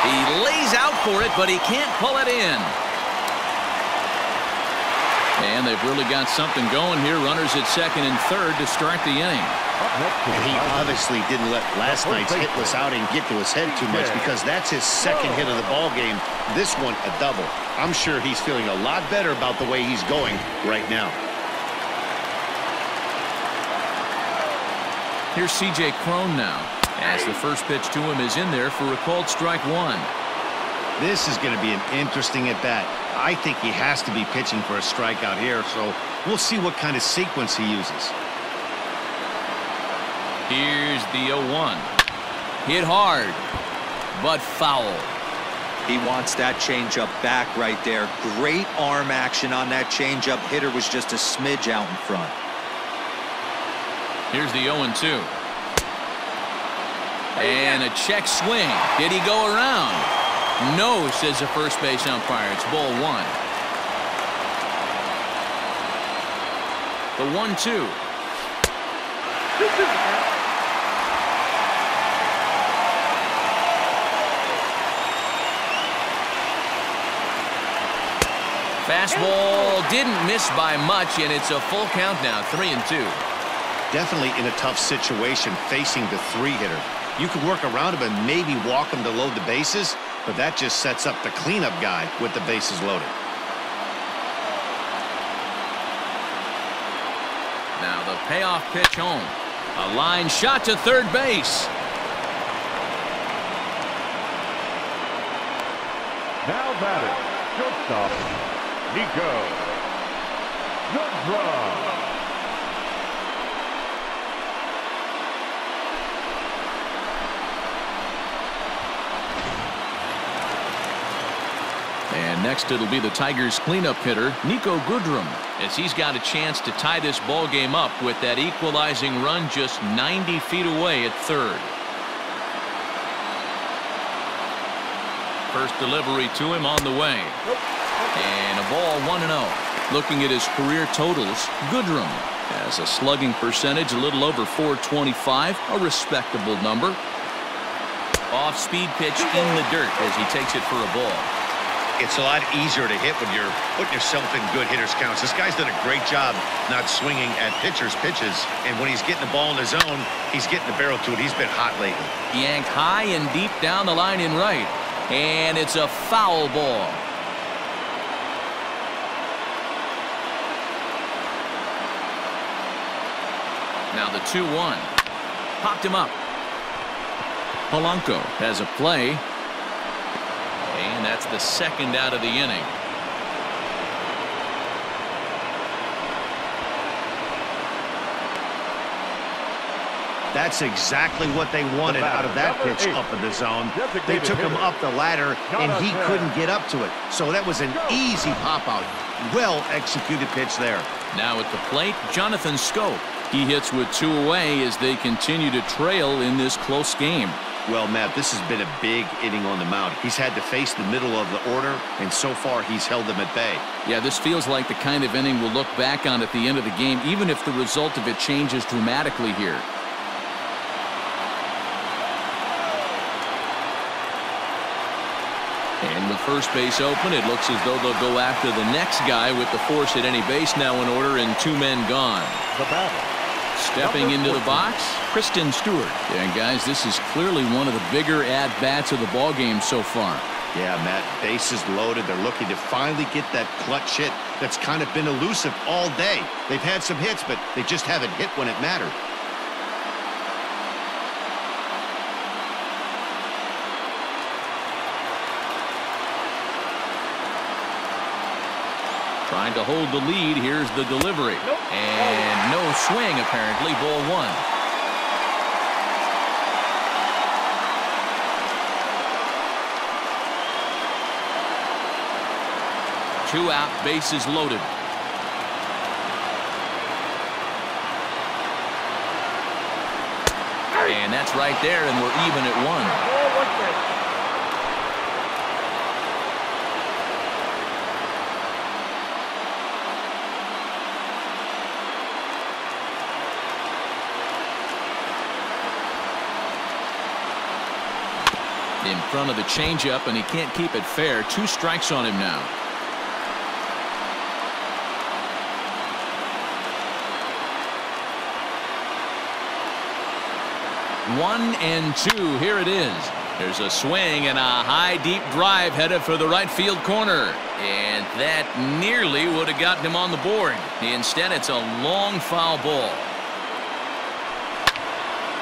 He lays out for it, but he can't pull it in. And they've really got something going here. Runners at second and third to start the inning. And he obviously didn't let last night's hitless outing get to his head too much, because that's his second hit of the ball game. This one a double. I'm sure he's feeling a lot better about the way he's going right now. Here's C.J. Cron now, as the first pitch to him is in there for a called strike 1. This is going to be an interesting at-bat. I think he has to be pitching for a strikeout here, so we'll see what kind of sequence he uses. Here's the 0-1. Hit hard, but foul. He wants that changeup back right there. Great arm action on that changeup. Hitter was just a smidge out in front. Here's the 0-2. And a check swing. Did he go around? No, says the first base umpire. It's ball 1. The 1-2. Fastball didn't miss by much, and it's a full count now. 3-2. Definitely in a tough situation facing the 3-hitter. You could work around him and maybe walk him to load the bases, but that just sets up the cleanup guy with the bases loaded. Now the payoff pitch home. A line shot to third base. Now batting, shortstop, Niko Goodrum. And next it'll be the Tigers cleanup hitter, Niko Goodrum, as he's got a chance to tie this ball game up with that equalizing run just 90 feet away at third. First delivery to him on the way. And a ball 1-0. Looking at his career totals, Goodrum has a slugging percentage a little over .425, a respectable number. Off-speed pitch in the dirt as he takes it for a ball. It's a lot easier to hit when you're putting yourself in good hitters counts. This guy's done a great job not swinging at pitchers' pitches. And when he's getting the ball in his zone, he's getting the barrel to it. He's been hot lately. Yanked high and deep down the line in right. And it's a foul ball. Now the 2-1. Popped him up. Polanco has a play. And that's the second out of the inning. That's exactly what they wanted out of that pitch up in the zone. They took him up the ladder, and he couldn't get up to it. So that was an easy pop-out. Well-executed pitch there. Now at the plate, Jonathan Schoop. He hits with 2 away as they continue to trail in this close game. Well, Matt, this has been a big inning on the mound. He's had to face the middle of the order, and so far he's held them at bay. Yeah, this feels like the kind of inning we'll look back on at the end of the game, even if the result of it changes dramatically here. And with first base open, it looks as though they'll go after the next guy with the force at any base now in order and 2 men gone. The batter. Stepping into the box, Christin Stewart. And guys, this is clearly one of the bigger at-bats of the ballgame so far. Yeah, Matt, bases loaded. They're looking to finally get that clutch hit that's kind of been elusive all day. They've had some hits, but they just haven't hit when it mattered. Trying to hold the lead. Here's the delivery. And no swing, apparently. Ball 1. Two out, bases loaded. And that's right there, and we're even at 1. In front of the changeup, and he can't keep it fair. 2 strikes on him now. One and 2. Here it is. There's a swing and a high deep drive headed for the right field corner. And that nearly would have gotten him on the board. Instead, it's a long foul ball.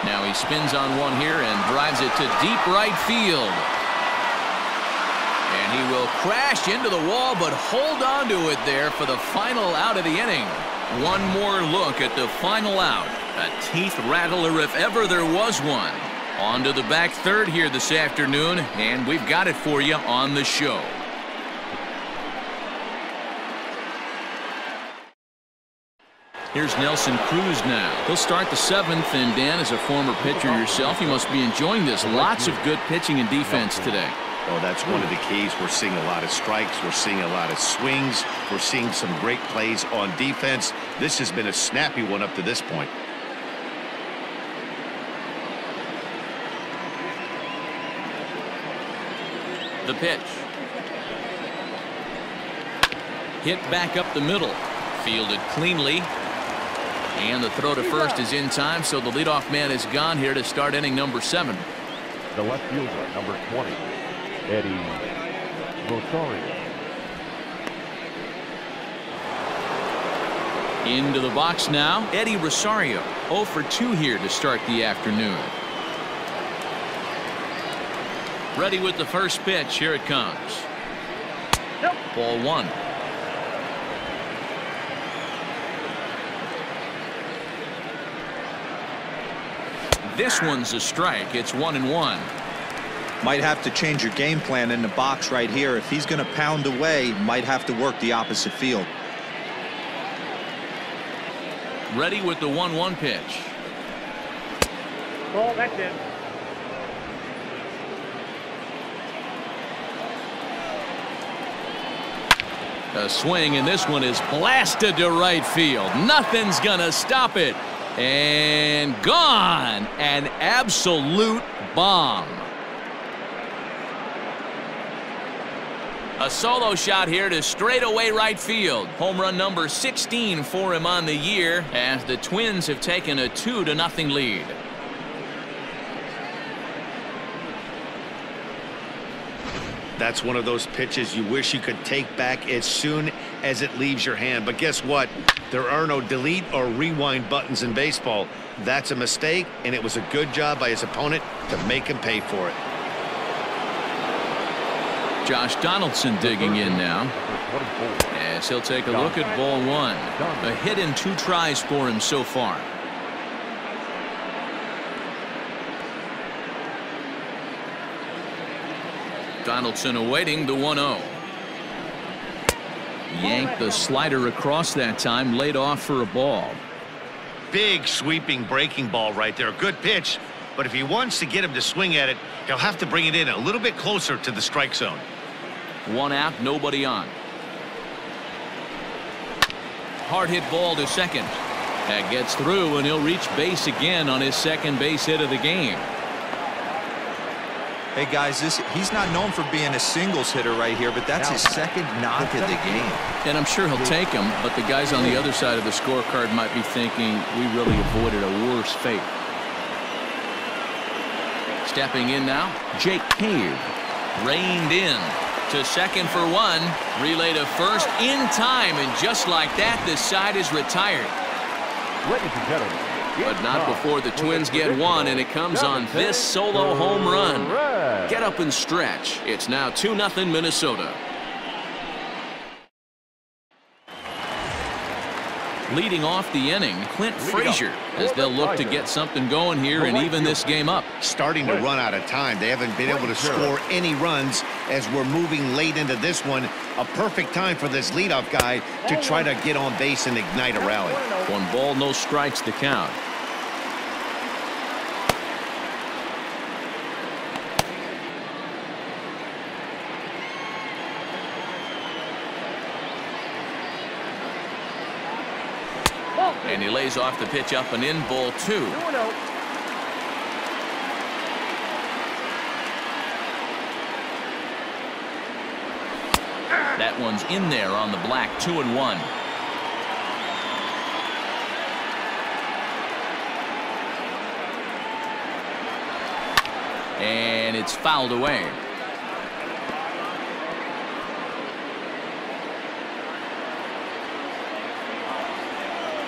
Now he spins on one here and drives it to deep right field. And he will crash into the wall, but hold on to it there for the final out of the inning. One more look at the final out. A teeth rattler if ever there was one. On to the back third here this afternoon, and we've got it for you on the show. Here's Nelson Cruz now. He'll start the 7th, and Dan, as a former pitcher yourself, you must be enjoying this. Lots of good pitching and defense today. Oh, that's one of the keys. We're seeing a lot of strikes. We're seeing a lot of swings. We're seeing some great plays on defense. This has been a snappy one up to this point. The pitch. Hit back up the middle. Fielded cleanly. And the throw to first is in time, so the leadoff man is gone here to start inning number 7. The left fielder, number 20, Rosario. Into the box now, Rosario. 0 for 2 here to start the afternoon. Ready with the first pitch. Here it comes. Ball 1. This one's a strike. It's 1-1. Might have to change your game plan in the box right here. If he's going to pound away, might have to work the opposite field. Ready with the 1-1 pitch. Ball, that's it. A swing, and this one is blasted to right field. Nothing's gonna stop it. And gone. An absolute bomb. A solo shot here to straightaway right field. Home run number 16 for him on the year, as the Twins have taken a 2-0 lead. That's one of those pitches you wish you could take back as soon as it leaves your hand. But guess what? There are no delete or rewind buttons in baseball. That's a mistake, and it was a good job by his opponent to make him pay for it. Josh Donaldson digging in now. As he'll take a look at ball 1. A hit in 2 tries for him so far. Donaldson awaiting the 1-0. Yanked the slider across that time, laid off for a ball. Big sweeping breaking ball right there. Good pitch, but if he wants to get him to swing at it, he'll have to bring it in a little bit closer to the strike zone. 1 out, nobody on. Hard hit ball to second. That gets through, and he'll reach base again on his second base hit of the game. Hey guys, he's not known for being a singles hitter right here, but that's his second knock of the game. And I'm sure he'll take him, but the guys on the other side of the scorecard might be thinking we really avoided a worse fate. Stepping in now, Jake Cave. Reined in to second for 1. Relay to first in time, and just like that, the side is retired. Ladies and gentlemen, But not before the Twins get one, and it comes on this solo home run. Get up and stretch. It's now 2-0 Minnesota. Leading off the inning, Clint Frazier, as they'll look to get something going here and even this game up. Starting to run out of time. They haven't been able to score any runs as we're moving late into this one. A perfect time for this leadoff guy to try to get on base and ignite a rally. 1 ball, no strikes to count. And he lays off the pitch up and in, ball 2. That one's in there on the black, 2-1. And it's fouled away.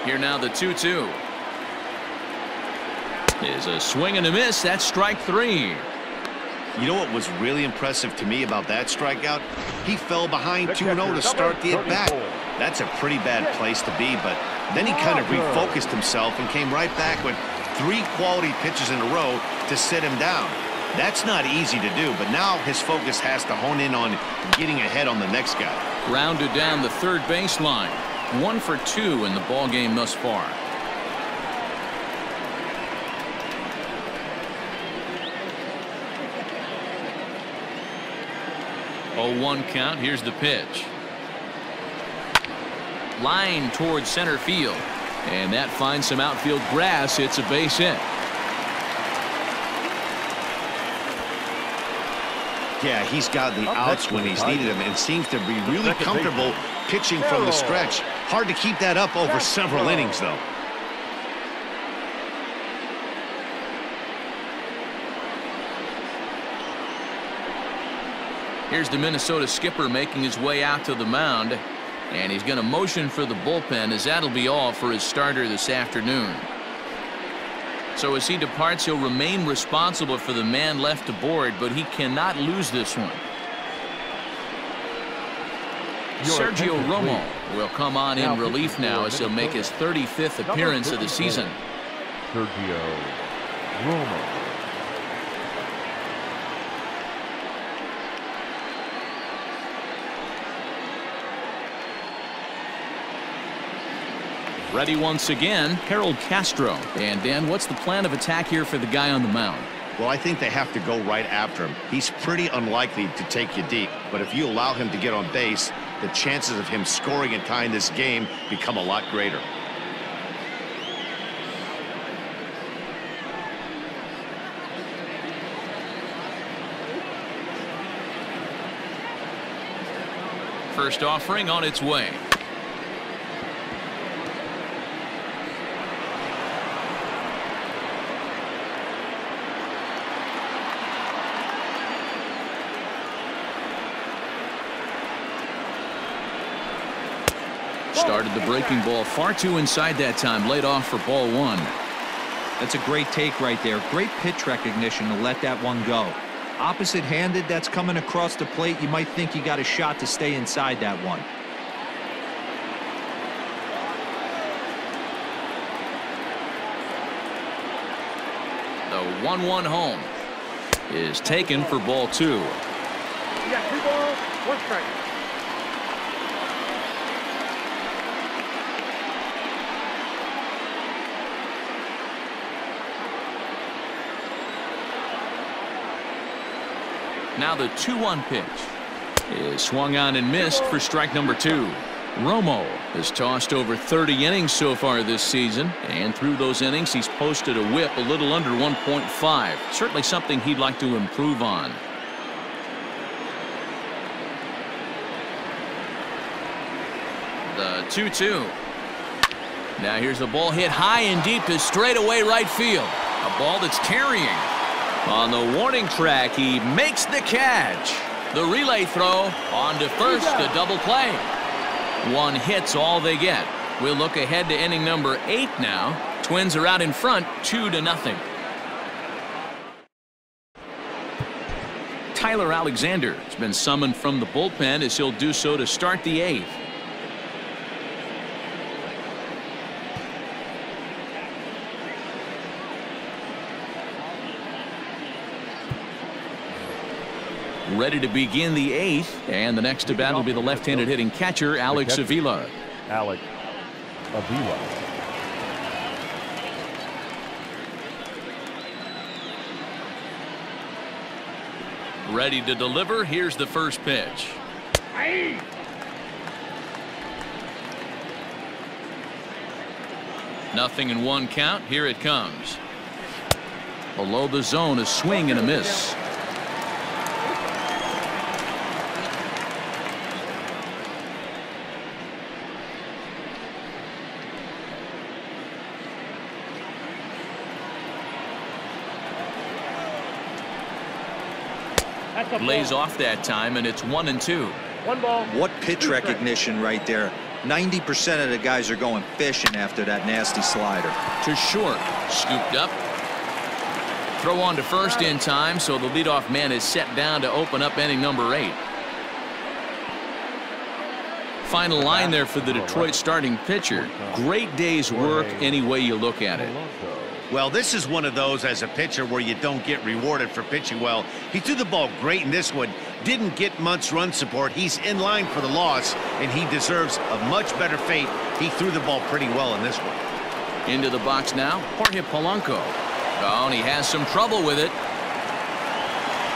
Here now the 2-2. Is a swing and a miss. That's strike 3. You know what was really impressive to me about that strikeout? He fell behind 2-0 to start the at-bat. That's a pretty bad place to be, but then he kind of refocused himself and came right back with 3 quality pitches in a row to sit him down. That's not easy to do, but now his focus has to hone in on getting ahead on the next guy. Grounded down the third baseline. 1 for 2 in the ball game thus far. Oh, 1 count. Here's the pitch. Line towards center field, and that finds some outfield grass. It's a base hit. Yeah, he's got the outs when he's needed them and seems to be really comfortable pitching from the stretch. Hard to keep that up over several innings, though. Here's the Minnesota skipper making his way out to the mound, and he's going to motion for the bullpen, as that'll be all for his starter this afternoon. So as he departs, he'll remain responsible for the man left aboard, but he cannot lose this one. Sergio Romo will come on in relief now as he'll make his 35th appearance of the season. Sergio Romo. Ready once again, Harold Castro. And Dan, what's the plan of attack here for the guy on the mound? Well, I think they have to go right after him. He's pretty unlikely to take you deep, but if you allow him to get on base, the chances of him scoring and tying this game become a lot greater. First offering on its way. Started the breaking ball far too inside that time. Laid off for ball 1. That's a great take right there. Great pitch recognition to let that one go. Opposite-handed, that's coming across the plate. You might think you got a shot to stay inside that one. The 1-1 home is taken for ball 2. You got 2 balls, 1 strike. Now the 2-1 pitch is swung on and missed for strike number 2. Romo has tossed over 30 innings so far this season, and through those innings he's posted a whip a little under 1.5. Certainly something he'd like to improve on. The 2-2. Now here's the ball hit high and deep to straightaway right field. A ball that's carrying. On the warning track, he makes the catch. The relay throw on to first, a double play. 1 hit's all they get. We'll look ahead to inning number 8 now. Twins are out in front 2-0. Tyler Alexander has been summoned from the bullpen as he'll do so to start the 8th. Ready to begin the 8th, and the next to bat will be the left-handed hitting catcher Alex Avila. Alex Avila. Ready to deliver. Here's the first pitch. Aye. Nothing in 1 count. Here it comes. Below the zone, a swing and a miss. Lays off that time, and it's 1-2. 1 ball. What pitch recognition right there. 90% of the guys are going fishing after that nasty slider. To short. Scooped up. Throw on to first in time, so the leadoff man is set down to open up inning number 8. Final line there for the Detroit starting pitcher. Great day's work any way you look at it. Well, this is one of those as a pitcher where you don't get rewarded for pitching well. He threw the ball great in this one. Didn't get much run support. He's in line for the loss, and he deserves a much better fate. He threw the ball pretty well in this one. Into the box now, Jorge Polanco. Oh, and he has some trouble with it.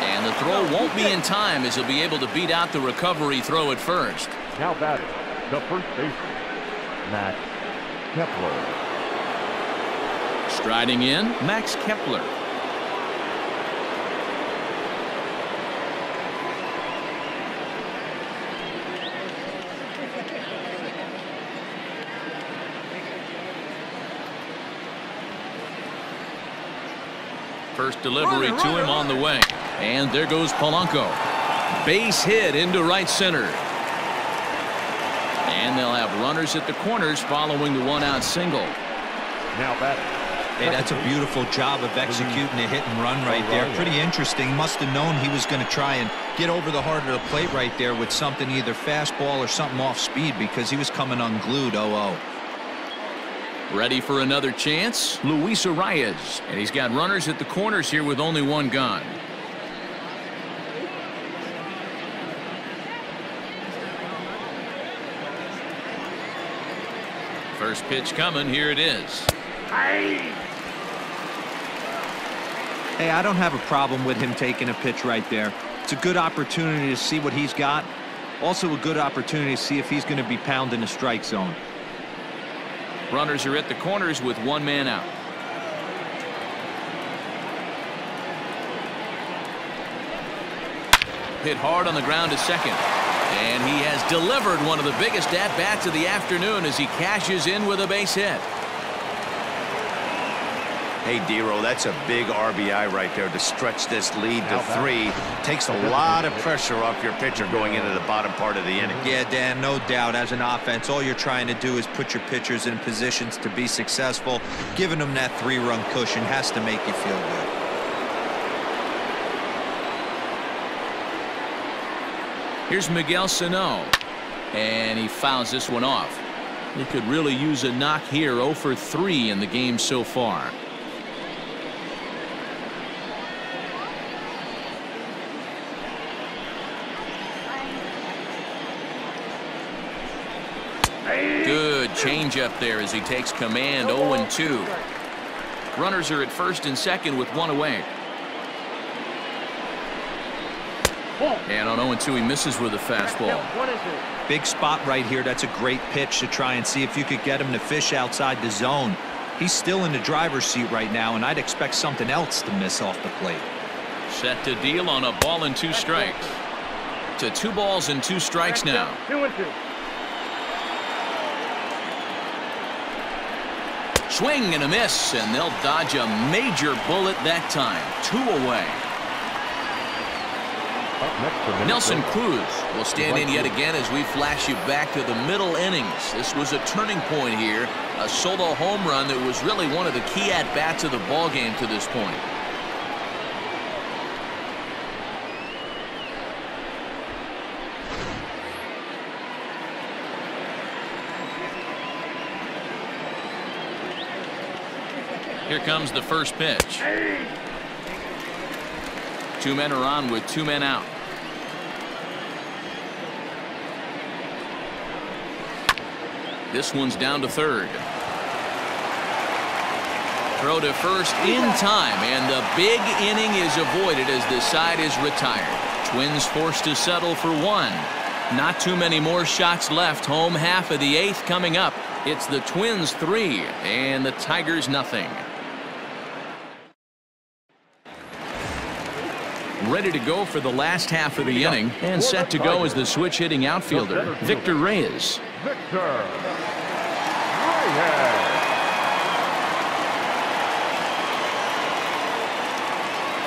And the throw won't be in time as he'll be able to beat out the recovery throw at first. Now batting, the first baseman, Max Kepler. Striding in, Max Kepler. First delivery to him on the way. And there goes Polanco. Base hit into right center. And they'll have runners at the corners following the 1-out single. Now batting. Hey, that's a beautiful job of executing a hit and run right there. Pretty interesting. Must have known he was going to try and get over the heart of the plate right there with something, either fastball or something off speed, because he was coming unglued. 0-0. Ready for another chance, Luis Arraez, and he's got runners at the corners here with only 1 gone. First pitch coming. Here it is. Aye. Hey, I don't have a problem with him taking a pitch right there. It's a good opportunity to see what he's got. Also a good opportunity to see if he's going to be pounding the strike zone. Runners are at the corners with 1 man out. Hit hard on the ground to second. And he has delivered one of the biggest at-bats of the afternoon as he cashes in with a base hit. Hey, Dero, that's a big RBI right there to stretch this lead to 3. Takes a lot of pressure off your pitcher going into the bottom part of the inning. Yeah, Dan, no doubt. As an offense, all you're trying to do is put your pitchers in positions to be successful. Giving them that 3-run cushion has to make you feel good. Here's Miguel Sano, and he fouls this one off. He could really use a knock here. 0 for 3 in the game so far. Good changeup there as he takes command. 0-2. Runners are at first and second with one away. And on 0-2, he misses with a fastball. Big spot right here. That's a great pitch to try and see if you could get him to fish outside the zone. He's still in the driver's seat right now, and I'd expect something else to miss off the plate. Set to deal on a ball and 2 strikes. To 2 balls and 2 strikes now. 2-2. Swing and a miss, and they'll dodge a major bullet that time. 2 away. Nelson Cruz will stand in yet again as we flash you back to the middle innings. This was a turning point here. A solo home run that was really one of the key at-bats of the ballgame to this point. Here comes the first pitch. 2 men are on with 2 men out. This one's down to third. Throw to first in time, and the big inning is avoided as the side is retired. Twins forced to settle for 1. Not too many more shots left. Home half of the 8th coming up. It's the Twins 3 and the Tigers nothing. Ready to go for the last half of the inning, and set to go as the switch hitting outfielder, Victor Reyes. Victor Reyes.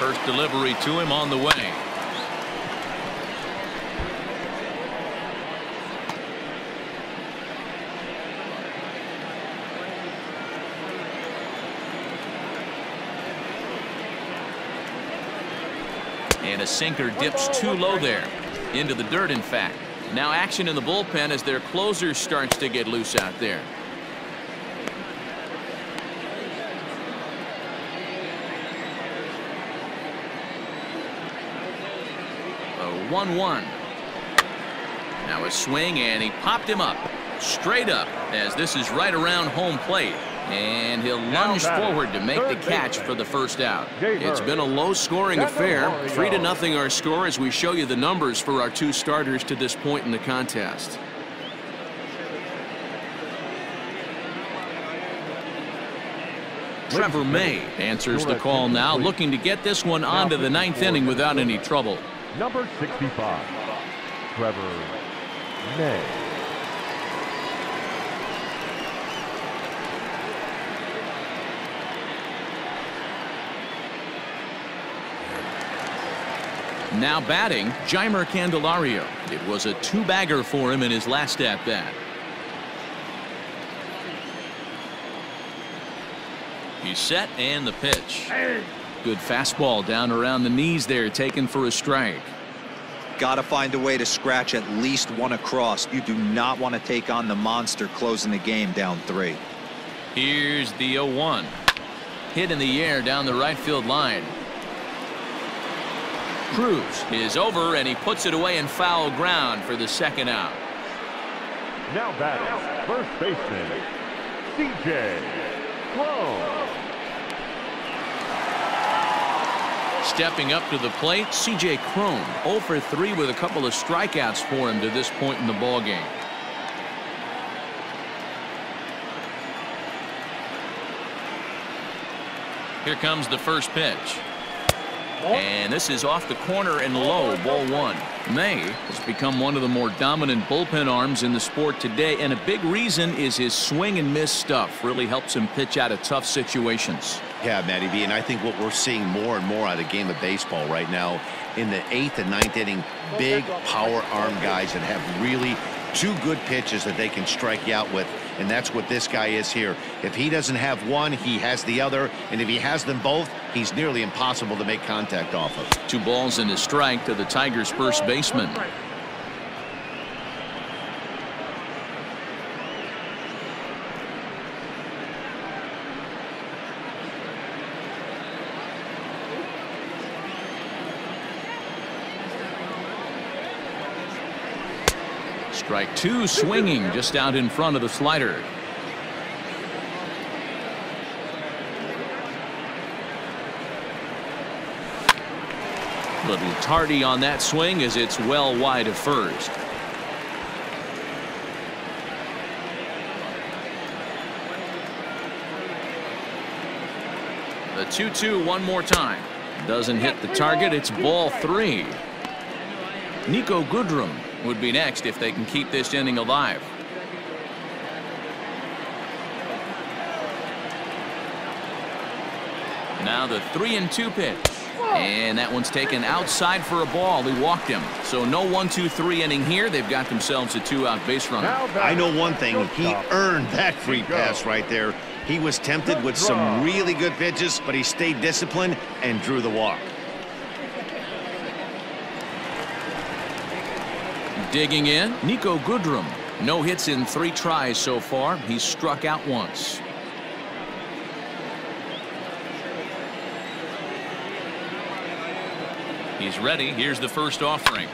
First delivery to him on the way. And a sinker dips too low there. Into the dirt, in fact. Now action in the bullpen as their closer starts to get loose out there. A 1-1. Now a swing, and he popped him up. Straight up, as this is right around home plate. And he'll lunge forward to make the catch for the first out. It's been a low-scoring affair. 3-0 our score as we show you the numbers for our 2 starters to this point in the contest. Trevor May answers the call now, looking to get this one onto the 9th inning without any trouble. Number 65, Trevor May. Now batting, Jeimer Candelario. It was a 2-bagger for him in his last at-bat. He's set, and the pitch. Good fastball down around the knees there, taken for a strike. Got to find a way to scratch at least 1 across. You do not want to take on the monster closing the game down 3. Here's the 0-1. Hit in the air down the right field line. Cruz is over, and he puts it away in foul ground for the 2nd out. Now batting, first baseman, C.J. Cron. Stepping up to the plate, C.J. Cron, 0 for 3 with a couple of strikeouts for him to this point in the ballgame. Here comes the first pitch. And this is off the corner and low, ball 1. May has become one of the more dominant bullpen arms in the sport today, and a big reason is his swing and miss stuff. Really helps him pitch out of tough situations. Yeah, Matty B, and I think what we're seeing more and more out of the game of baseball right now in the 8th and 9th inning, big power arm guys that have really 2 good pitches that they can strike you out with, and that's what this guy is here. If he doesn't have one, he has the other, and if he has them both, he's nearly impossible to make contact off of. 2 balls and a strike to the Tigers' first baseman. Strike two, swinging just out in front of the slider. Little tardy on that swing as it's well wide of first. The 2-2 one more time. Doesn't hit the target. It's ball three. Niko Goodrum would be next if they can keep this inning alive. Now the 3-2 pitch. And that one's taken outside for a ball. He walked him. So no 1-2-3 inning here. They've got themselves a 2-out base runner. I know one thing. He earned that free pass right there. He was tempted with some really good pitches, but he stayed disciplined and drew the walk. Digging in, Niko Goodrum. No hits in 3 tries so far. He's struck out once. He's ready. Here's the first offering.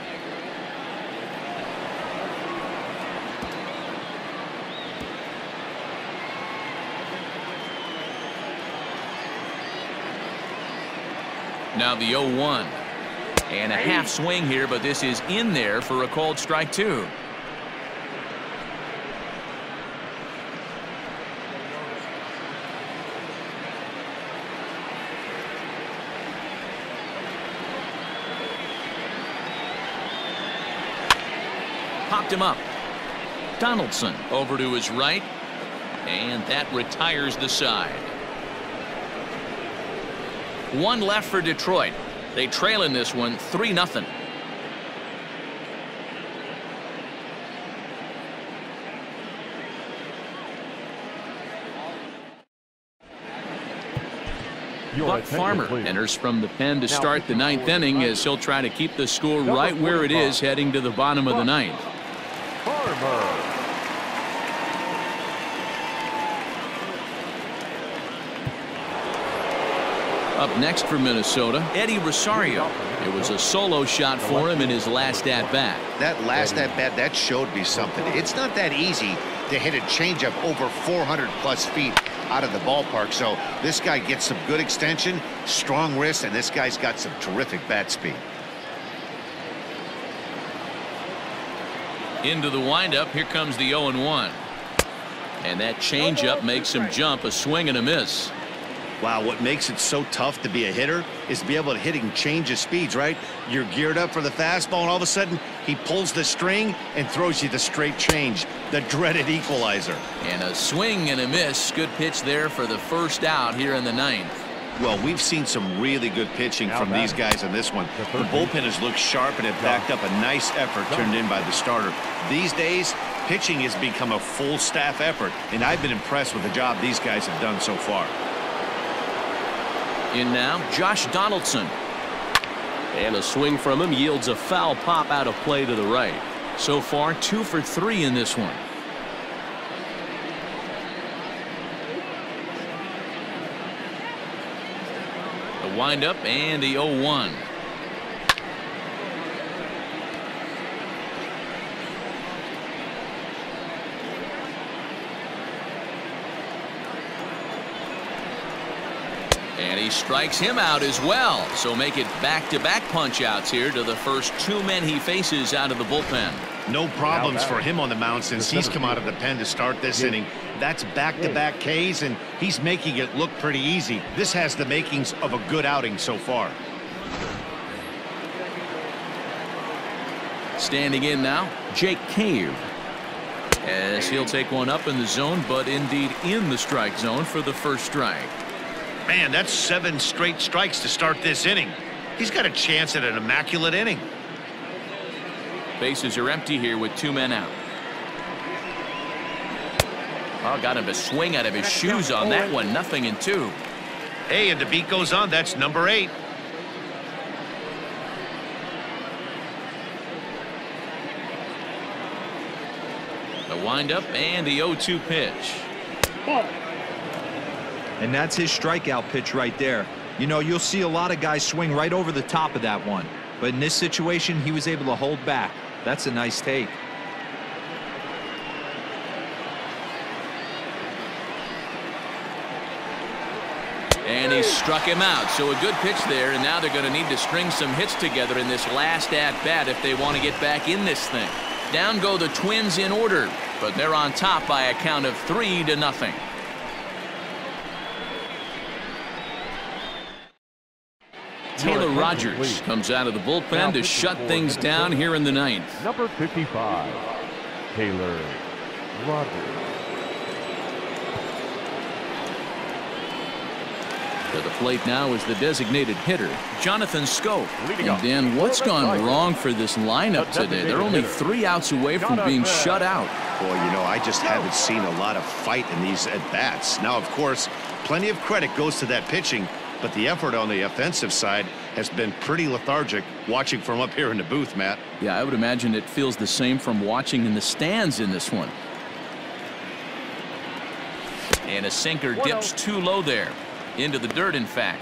Now the 0-1. And a half swing here, but this is in there for a called strike two. Popped him up. Donaldson over to his right, and that retires the side. One left for Detroit. They trail in this one 3-0. Buck Farmer enters from the pen to start the 9th inning as he'll try to keep the score right where it is heading to the bottom of the 9th. Up next for Minnesota, Eddie Rosario. It was a solo shot for him in his last at-bat. That last at-bat, that showed me something. It's not that easy to hit a changeup over 400+ feet out of the ballpark. So this guy gets some good extension, strong wrist, and this guy's got some terrific bat speed. Into the windup, here comes the 0-1. And that changeup makes him jump, a swing and a miss. Wow, what makes it so tough to be a hitter is to be able to hit and change his speeds, right? You're geared up for the fastball, and all of a sudden, he pulls the string and throws you the straight change, the dreaded equalizer. And a swing and a miss. Good pitch there for the first out here in the 9th. Well, we've seen some really good pitching from these guys in this one. The bullpen has looked sharp and have backed up a nice effort turned in by the starter. These days, pitching has become a full staff effort, and I've been impressed with the job these guys have done so far. In now, Josh Donaldson. And a swing from him yields a foul pop out of play to the right. So far, 2 for 3 in this one. The windup and the 0-1. And he strikes him out as well. So make it back-to-back punch-outs here to the first 2 men he faces out of the bullpen. No problems for him on the mound since he's come out of the pen to start this inning. That's back-to-back Ks, and he's making it look pretty easy. This has the makings of a good outing so far. Standing in now, Jake Cave. As he'll take one up in the zone, but indeed in the strike zone for the first strike. Man, that's 7 straight strikes to start this inning. He's got a chance at an immaculate inning. Bases are empty here with 2 men out. Oh, got him to swing out of his shoes on that one. 0-2. Hey, and the beat goes on. That's number 8. The windup and the 0-2 pitch. And that's his strikeout pitch right there. You know, you'll see a lot of guys swing right over the top of that one. But in this situation, he was able to hold back. That's a nice take. And he struck him out. So a good pitch there, and now they're going to need to string some hits together in this last at-bat if they want to get back in this thing. Down go the Twins in order, but they're on top by a count of 3-0. Taylor Rogers comes out of the bullpen to shut things down here in the ninth. Number 55, Taylor Rogers. To the plate now is the designated hitter, Jonathan Schoop. And Dan, what's gone wrong for this lineup today? They're only 3 outs away from being shut out. Boy, you know, I just haven't seen a lot of fight in these at-bats. Now, of course, plenty of credit goes to that pitching, but the effort on the offensive side has been pretty lethargic watching from up here in the booth, Matt. Yeah, I would imagine it feels the same from watching in the stands in this one. And a sinker dips too low there. Into the dirt, in fact.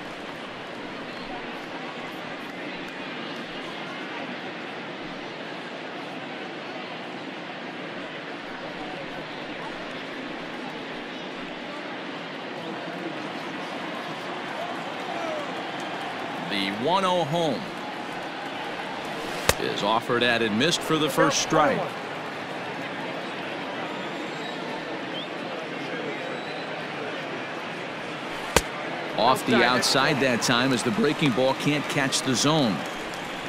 The 1-0 home is offered at and missed for the first strike. Off the outside that time as the breaking ball can't catch the zone.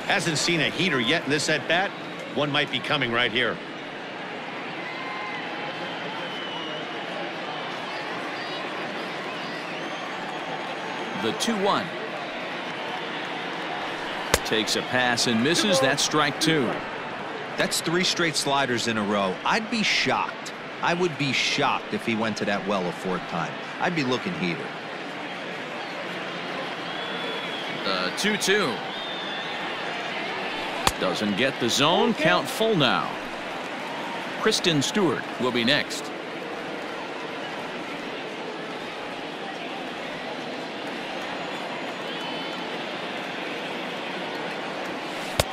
Hasn't seen a heater yet in this at-bat. One might be coming right here. The 2-1. Takes a pass and misses. That's strike 2. That's 3 straight sliders in a row. I'd be shocked. I would be shocked if he went to that well a 4th time. I'd be looking heater. The 2-2. Doesn't get the zone. Count full now. Christin Stewart will be next.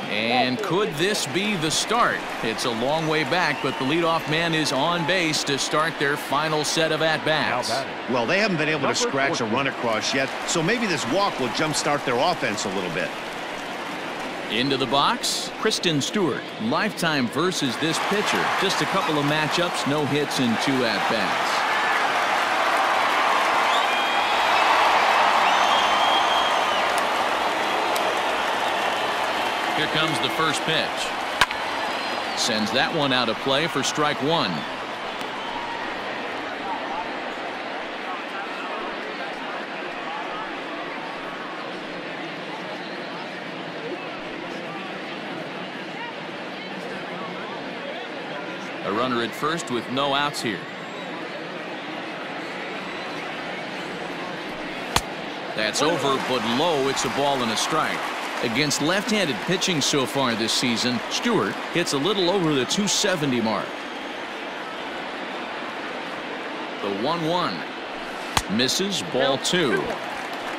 And could this be the start? It's a long way back, but the leadoff man is on base to start their final set of at-bats. Well, they haven't been able to scratch a run across yet, so maybe this walk will jumpstart their offense a little bit. Into the box, Christin Stewart. Lifetime versus this pitcher. Just a couple of matchups, no hits in 2 at-bats. Here comes the first pitch. Sends that one out of play for strike 1. A runner at first with no outs here. That's over, but low. It's a ball and a strike. Against left-handed pitching so far this season, Stewart hits a little over the 270 mark. The 1-1 misses, ball 2.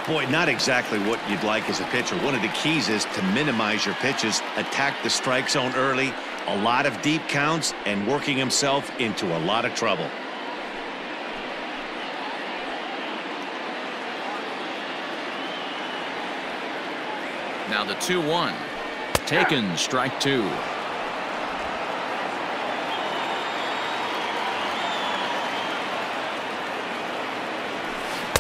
Boy, not exactly what you'd like as a pitcher. One of the keys is to minimize your pitches, attack the strike zone early, a lot of deep counts, and working himself into a lot of trouble. Now the 2-1. Taken, strike 2.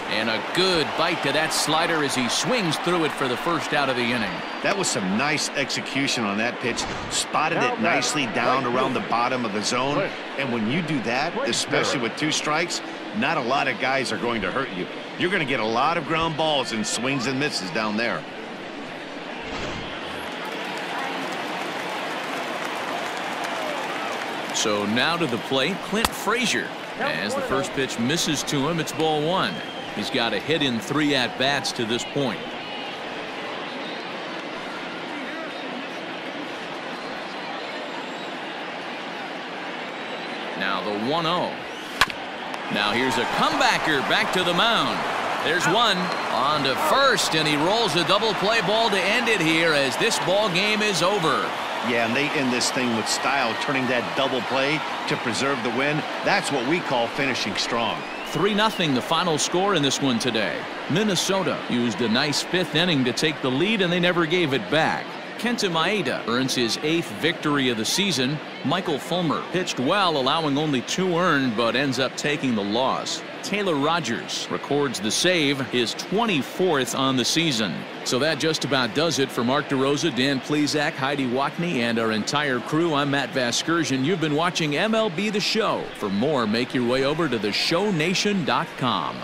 And a good bite to that slider as he swings through it for the first out of the inning. That was some nice execution on that pitch. Spotted it nicely down around the bottom of the zone. And when you do that, especially with 2 strikes, not a lot of guys are going to hurt you. You're going to get a lot of ground balls and swings and misses down there. So now to the plate, Clint Frazier. As the first pitch misses to him, it's ball 1. He's got a hit in 3 at-bats to this point. Now the 1-0. Now here's a comebacker back to the mound. There's one on to first, and he rolls a double play ball to end it here as this ball game is over. Yeah, and they end this thing with style, turning that double play to preserve the win. That's what we call finishing strong. 3-0 the final score in this one today. Minnesota used a nice 5th inning to take the lead, and they never gave it back. Kenta Maeda earns his 8th victory of the season. Michael Fulmer pitched well, allowing only 2 earned, but ends up taking the loss. Taylor Rogers records the save, his 24th on the season. So that just about does it for Mark DeRosa, Dan Plesac, Heidi Watney, and our entire crew. I'm Matt Vasgersian. You've been watching MLB The Show. For more, make your way over to theshownation.com.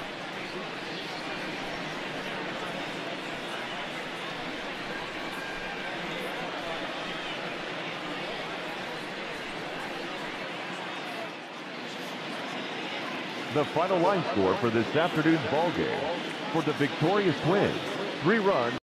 The final line score for this afternoon's ball game. For the victorious Twins, 3 runs.